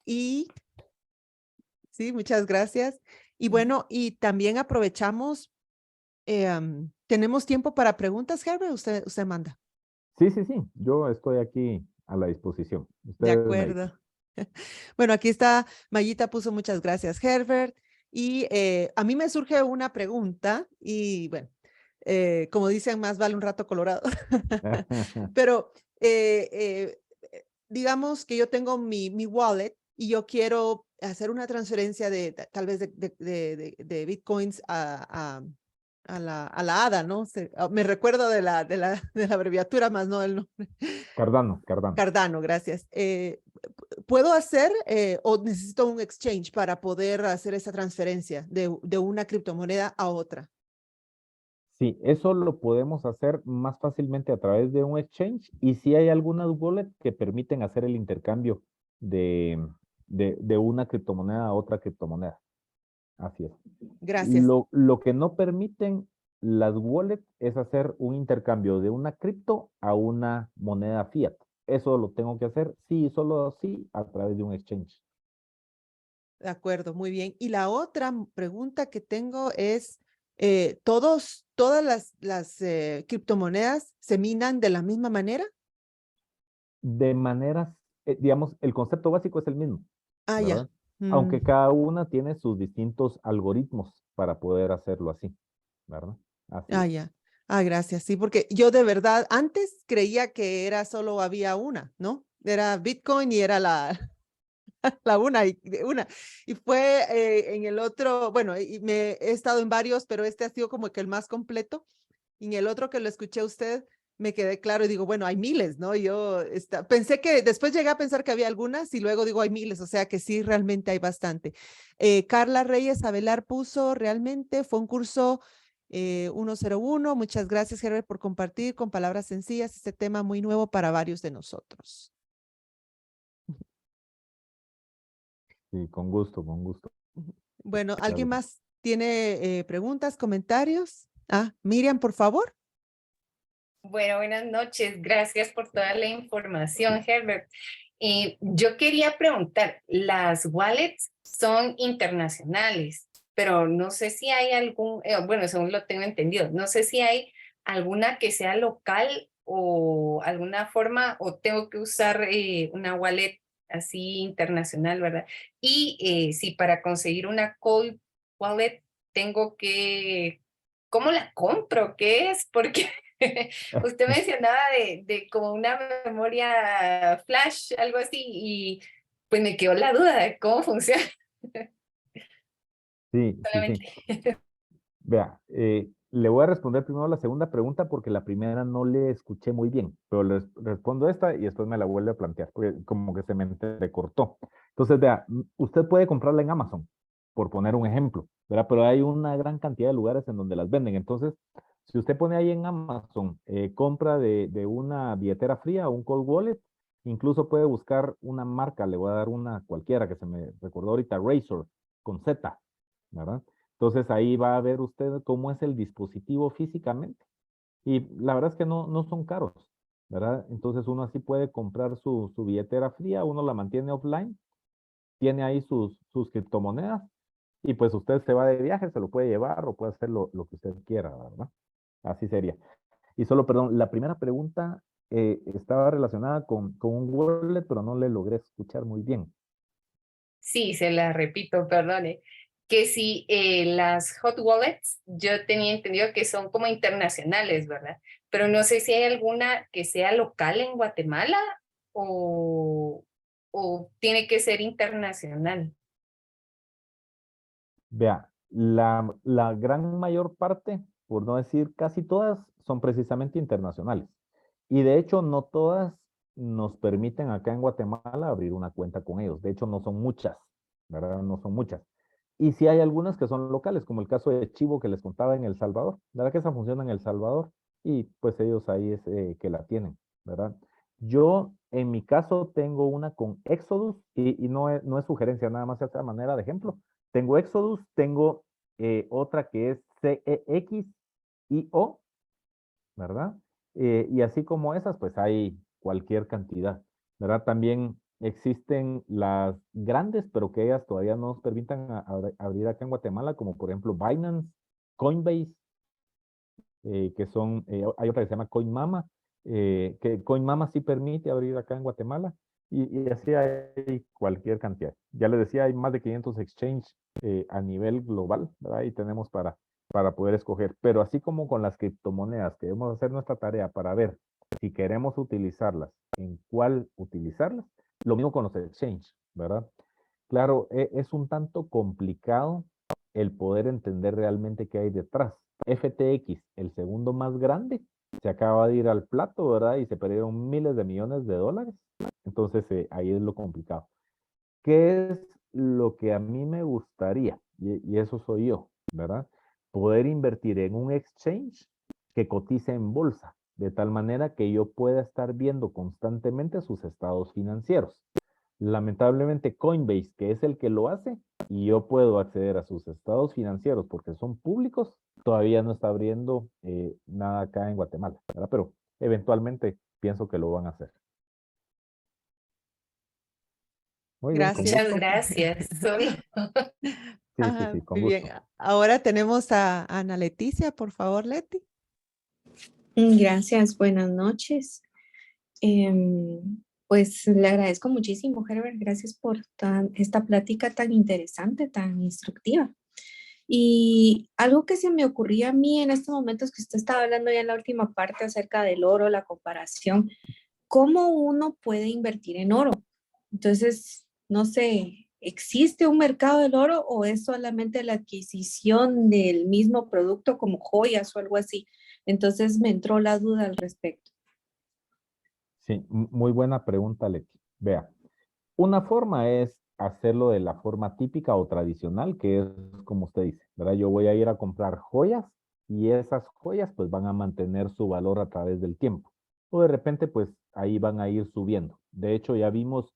Y sí, muchas gracias. Y bueno, y también aprovechamos, tenemos tiempo para preguntas, Herbert, usted manda. Sí, sí, sí, yo estoy aquí a la disposición. De Ustedes me acuerdo. Bueno, aquí está, Mayita puso muchas gracias, Herbert. Y a mí me surge una pregunta y bueno, como dicen, más vale un rato colorado. dicen. Pero digamos que yo tengo mi wallet y yo quiero hacer una transferencia de tal vez de bitcoins a la ADA, ¿no? Me recuerdo de la abreviatura, más no del nombre. Cardano, Cardano. Cardano, gracias. ¿Puedo hacer o necesito un exchange para poder hacer esa transferencia de una criptomoneda a otra? Sí, eso lo podemos hacer más fácilmente a través de un exchange y sí hay algunas wallets que permiten hacer el intercambio de una criptomoneda a otra criptomoneda. Así es. Gracias. Lo que no permiten las wallets es hacer un intercambio de una cripto a una moneda fiat. Eso lo tengo que hacer sí, solo sí, a través de un exchange. De acuerdo, muy bien. Y la otra pregunta que tengo es, ¿todas las criptomonedas se minan de la misma manera? De maneras, digamos, el concepto básico es el mismo, Ah, ya. ¿verdad? Aunque cada una tiene sus distintos algoritmos para poder hacerlo así, ¿verdad? Así Ah, es. ya. Ah, gracias. Sí, porque yo de verdad antes creía que era solo había una, ¿no? Era Bitcoin y era la una y una. Y fue en el otro, bueno, y me he estado en varios, pero este ha sido como que el más completo. Y en el otro que lo escuché a usted, me quedé claro y digo, bueno, hay miles, ¿no? Yo pensé que, después llegué a pensar que había algunas y luego digo, hay miles, o sea que sí, realmente hay bastante. Carla Reyes Avelar puso, realmente fue un curso 101. Muchas gracias, Herbert, por compartir con palabras sencillas este tema muy nuevo para varios de nosotros. Sí, con gusto, con gusto. Bueno, Claro ¿alguien que sí. más tiene preguntas, comentarios? Ah, Miriam, por favor. Bueno, buenas noches. Gracias por toda la información, Herbert. Yo quería preguntar, las wallets son internacionales, pero no sé si hay algún, bueno, según lo tengo entendido, no sé si hay alguna que sea local o alguna forma, o tengo que usar una wallet así internacional, ¿verdad? Y si para conseguir una cold wallet tengo que, ¿cómo la compro? ¿Qué es? Porque usted mencionaba de como una memoria flash, algo así, y pues me quedó la duda de cómo funciona. Sí, sí, sí. Solamente. Vea, le voy a responder primero la segunda pregunta porque la primera no le escuché muy bien, pero le respondo esta y después me la vuelve a plantear, porque como que se me entrecortó. Entonces, vea, usted puede comprarla en Amazon, por poner un ejemplo, ¿verdad? Pero hay una gran cantidad de lugares en donde las venden. Entonces, si usted pone ahí en Amazon, compra de una billetera fría o un cold wallet, incluso puede buscar una marca, le voy a dar una cualquiera que se me recordó ahorita, Razor, con Z, ¿verdad? Entonces ahí va a ver usted cómo es el dispositivo físicamente. Y la verdad es que no son caros, ¿verdad? Entonces uno así puede comprar su billetera fría, uno la mantiene offline, tiene ahí sus criptomonedas y pues usted se va de viaje, se lo puede llevar o puede hacer lo que usted quiera, ¿verdad? Así sería. Y solo, perdón, la primera pregunta estaba relacionada con un wallet, pero no le logré escuchar muy bien. Sí, se la repito, perdone. Que si las hot wallets, yo tenía entendido que son como internacionales, ¿verdad? Pero no sé si hay alguna que sea local en Guatemala o, o tiene que ser internacional. Vea, la gran mayor parte, por no decir casi todas, son precisamente internacionales. Y de hecho, no todas nos permiten acá en Guatemala abrir una cuenta con ellos. De hecho, no son muchas, ¿verdad? No son muchas. Y sí hay algunas que son locales, como el caso de Chivo que les contaba en El Salvador. ¿Verdad que esa funciona en El Salvador? Y pues ellos ahí es que la tienen, ¿verdad? Yo, en mi caso, tengo una con Exodus y no es sugerencia, nada más esa manera de ejemplo. Tengo Exodus, tengo otra que es CEXIO, ¿verdad? Y así como esas, pues hay cualquier cantidad, ¿verdad? También existen las grandes, pero que ellas todavía no nos permitan abrir acá en Guatemala, como por ejemplo Binance, Coinbase, que son, hay otra que se llama CoinMama, que CoinMama sí permite abrir acá en Guatemala, y así hay cualquier cantidad. Ya les decía, hay más de 500 exchange a nivel global, ¿verdad? Y tenemos para poder escoger. Pero así como con las criptomonedas, que debemos hacer nuestra tarea para ver si queremos utilizarlas, en cuál utilizarlas, lo mismo con los exchange, ¿verdad? Claro, es un tanto complicado el poder entender realmente qué hay detrás. FTX, el segundo más grande, se acaba de ir al plato, ¿verdad? Y se perdieron miles de millones de dólares. Entonces, ahí es lo complicado. ¿Qué es lo que a mí me gustaría? Y eso soy yo, ¿verdad? Poder invertir en un exchange que cotice en bolsa, de tal manera que yo pueda estar viendo constantemente sus estados financieros. Lamentablemente Coinbase, que es el que lo hace, y yo puedo acceder a sus estados financieros porque son públicos, todavía no está abriendo nada acá en Guatemala, ¿verdad? Pero eventualmente pienso que lo van a hacer. Muy bien, con Gracias. Muchas gusto. gracias. Solo Sí, sí, Ajá, sí, con muy bien. gusto. Ahora tenemos a Ana Leticia, por favor, Leti. Gracias, buenas noches. Pues le agradezco muchísimo, Herbert. Gracias por esta plática tan interesante, tan instructiva. Y algo que se me ocurría a mí en este momento es que usted estaba hablando ya en la última parte acerca del oro, la comparación, cómo uno puede invertir en oro. Entonces, no sé, ¿existe un mercado del oro o es solamente la adquisición del mismo producto como joyas o algo así? Entonces me entró la duda al respecto. Sí, muy buena pregunta, Leti. Vea, una forma es hacerlo de la forma típica o tradicional, que es como usted dice, ¿verdad? Yo voy a ir a comprar joyas y esas joyas pues van a mantener su valor a través del tiempo. O de repente pues ahí van a ir subiendo. De hecho, ya vimos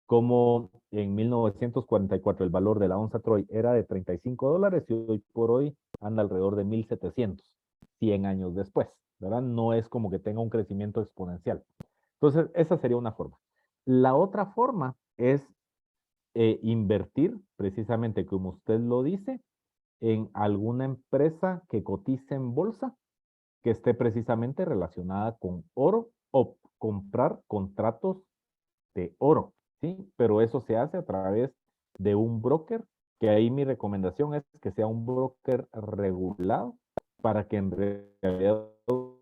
cómo en 1944 el valor de la onza Troy era de $35 y hoy por hoy anda alrededor de 1,700, 100 años después, ¿verdad? No es como que tenga un crecimiento exponencial. Entonces, esa sería una forma. La otra forma es invertir, precisamente como usted lo dice, en alguna empresa que cotice en bolsa, que esté precisamente relacionada con oro o comprar contratos de oro, ¿sí? Pero eso se hace a través de un broker, que ahí mi recomendación es que sea un broker regulado para que en realidad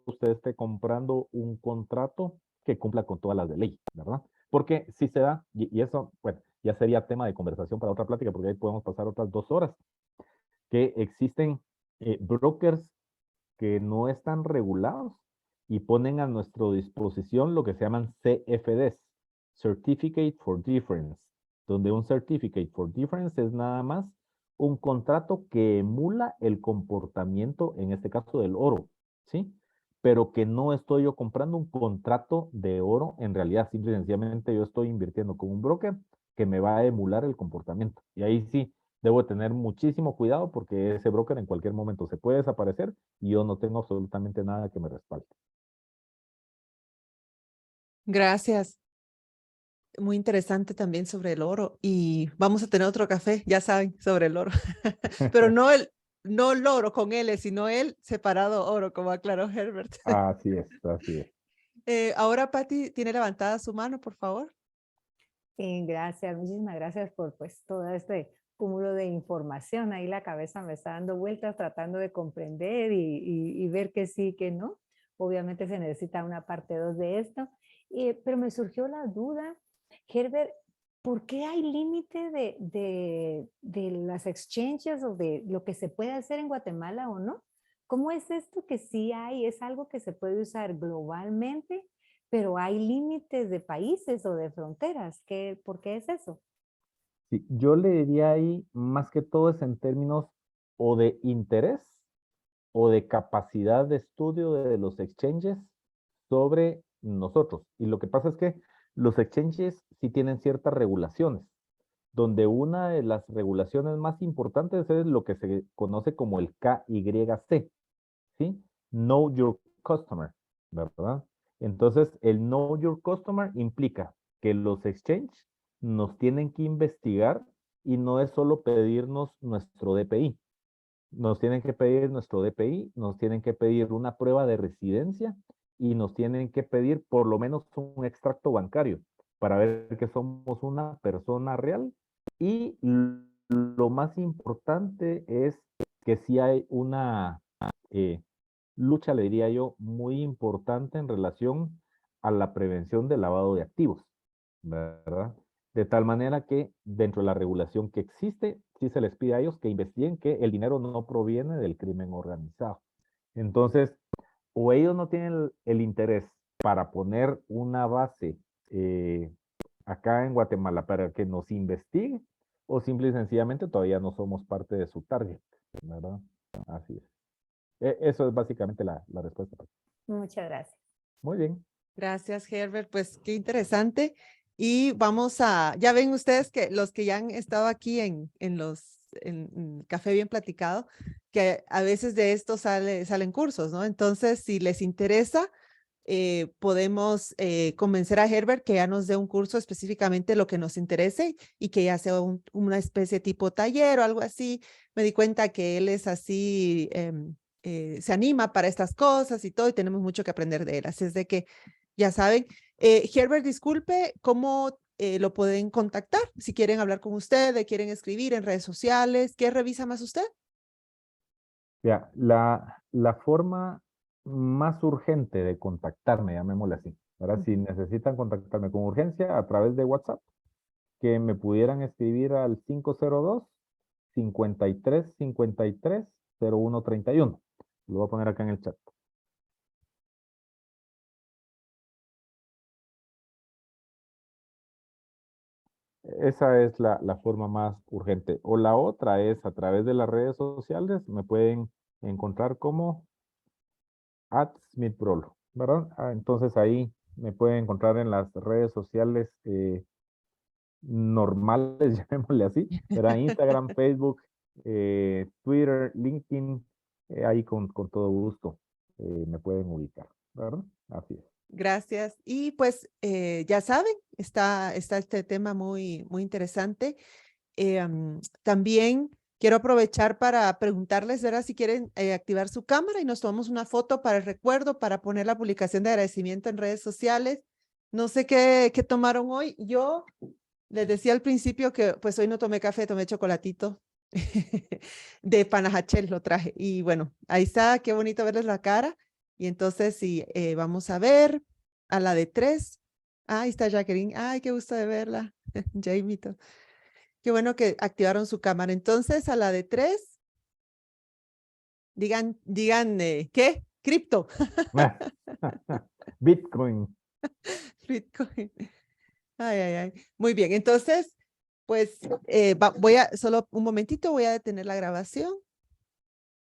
usted esté comprando un contrato que cumpla con todas las de ley, ¿verdad? Porque si se da, y eso, bueno, ya sería tema de conversación para otra plática, porque ahí podemos pasar otras 2 horas, que existen brokers que no están regulados y ponen a nuestra disposición lo que se llaman CFDs, Certificate for Difference, donde un Certificate for Difference es nada más un contrato que emula el comportamiento, en este caso del oro, ¿sí? Pero que no estoy yo comprando un contrato de oro, en realidad, simple y sencillamente yo estoy invirtiendo con un broker que me va a emular el comportamiento. Y ahí sí, debo tener muchísimo cuidado porque ese broker en cualquier momento se puede desaparecer y yo no tengo absolutamente nada que me respalde. Gracias. Muy interesante también sobre el oro y vamos a tener otro café, ya saben, sobre el oro. Pero no el oro con L, sino el separado oro, como aclaró Herbert. Así es, así es. Ahora Patti tiene levantada su mano, por favor. Gracias, muchísimas gracias por pues todo este cúmulo de información. Ahí la cabeza me está dando vueltas tratando de comprender y ver que sí, que no. Obviamente se necesita una parte 2 de esto. Pero me surgió la duda, Herbert, ¿por qué hay límite de las exchanges o de lo que se puede hacer en Guatemala o no? ¿Cómo es esto que sí hay? ¿Es algo que se puede usar globalmente? Pero hay límites de países o de fronteras. ¿Por qué es eso? Sí, yo le diría ahí, más que todo es en términos o de interés o de capacidad de estudio de los exchanges sobre nosotros. Y lo que pasa es que los exchanges sí tienen ciertas regulaciones, donde una de las regulaciones más importantes es lo que se conoce como el KYC, ¿sí? Know Your Customer, ¿verdad? Entonces, el Know Your Customer implica que los exchanges nos tienen que investigar y no es solo pedirnos nuestro DPI. Nos tienen que pedir nuestro DPI, nos tienen que pedir una prueba de residencia y nos tienen que pedir por lo menos un extracto bancario para ver que somos una persona real. Y lo más importante es que si hay una eh, lucha, le diría yo, muy importante en relación a la prevención del lavado de activos, ¿verdad? De tal manera que dentro de la regulación que existe, sí se les pide a ellos que investiguen que el dinero no proviene del crimen organizado. Entonces, o ellos no tienen el interés para poner una base acá en Guatemala para que nos investigue, o simple y sencillamente todavía no somos parte de su target, ¿verdad? Así es. Eso es básicamente la respuesta. Muchas gracias. Muy bien. Gracias, Herbert. Pues qué interesante. Y vamos ya ven ustedes que los que ya han estado aquí en Café Bien Platicado, que a veces de esto salen cursos, ¿no? Entonces, si les interesa, podemos convencer a Herbert que ya nos dé un curso específicamente lo que nos interese y que ya sea una especie tipo taller o algo así. Me di cuenta que él es así, se anima para estas cosas y todo, y tenemos mucho que aprender de él. Así es de que, ya saben, Herbert, disculpe, ¿cómo lo pueden contactar? Si quieren hablar con usted, le quieren escribir en redes sociales, ¿qué revisa más usted? Ya, la forma más urgente de contactarme, llamémosle así, ¿verdad? Si necesitan contactarme con urgencia a través de WhatsApp, que me pudieran escribir al 502-5353-0131. Lo voy a poner acá en el chat. Esa es la forma más urgente. O la otra es a través de las redes sociales, me pueden encontrar como @smithbrolo, ¿verdad? Entonces ahí me pueden encontrar en las redes sociales normales, llamémosle así, ¿verdad? Instagram, Facebook, Twitter, LinkedIn, ahí con todo gusto me pueden ubicar, ¿verdad? Así es. Gracias. Y pues ya saben, está este tema muy interesante. También quiero aprovechar para preguntarles, ¿verdad? Si quieren activar su cámara y nos tomamos una foto para el recuerdo, para poner la publicación de agradecimiento en redes sociales. No sé qué tomaron hoy. Yo les decía al principio que pues hoy no tomé café, tomé chocolatito de Panajachel, lo traje. Y bueno, ahí está, qué bonito verles la cara. Y entonces sí, vamos a ver a la de 3. Ahí está Jacqueline. Ay, qué gusto de verla. Jaimito. Qué bueno que activaron su cámara. Entonces, a la de 3, digan, ¿qué? Cripto. Bitcoin. Bitcoin. Ay. Muy bien. Entonces, pues voy a, solo un momentito, voy a detener la grabación.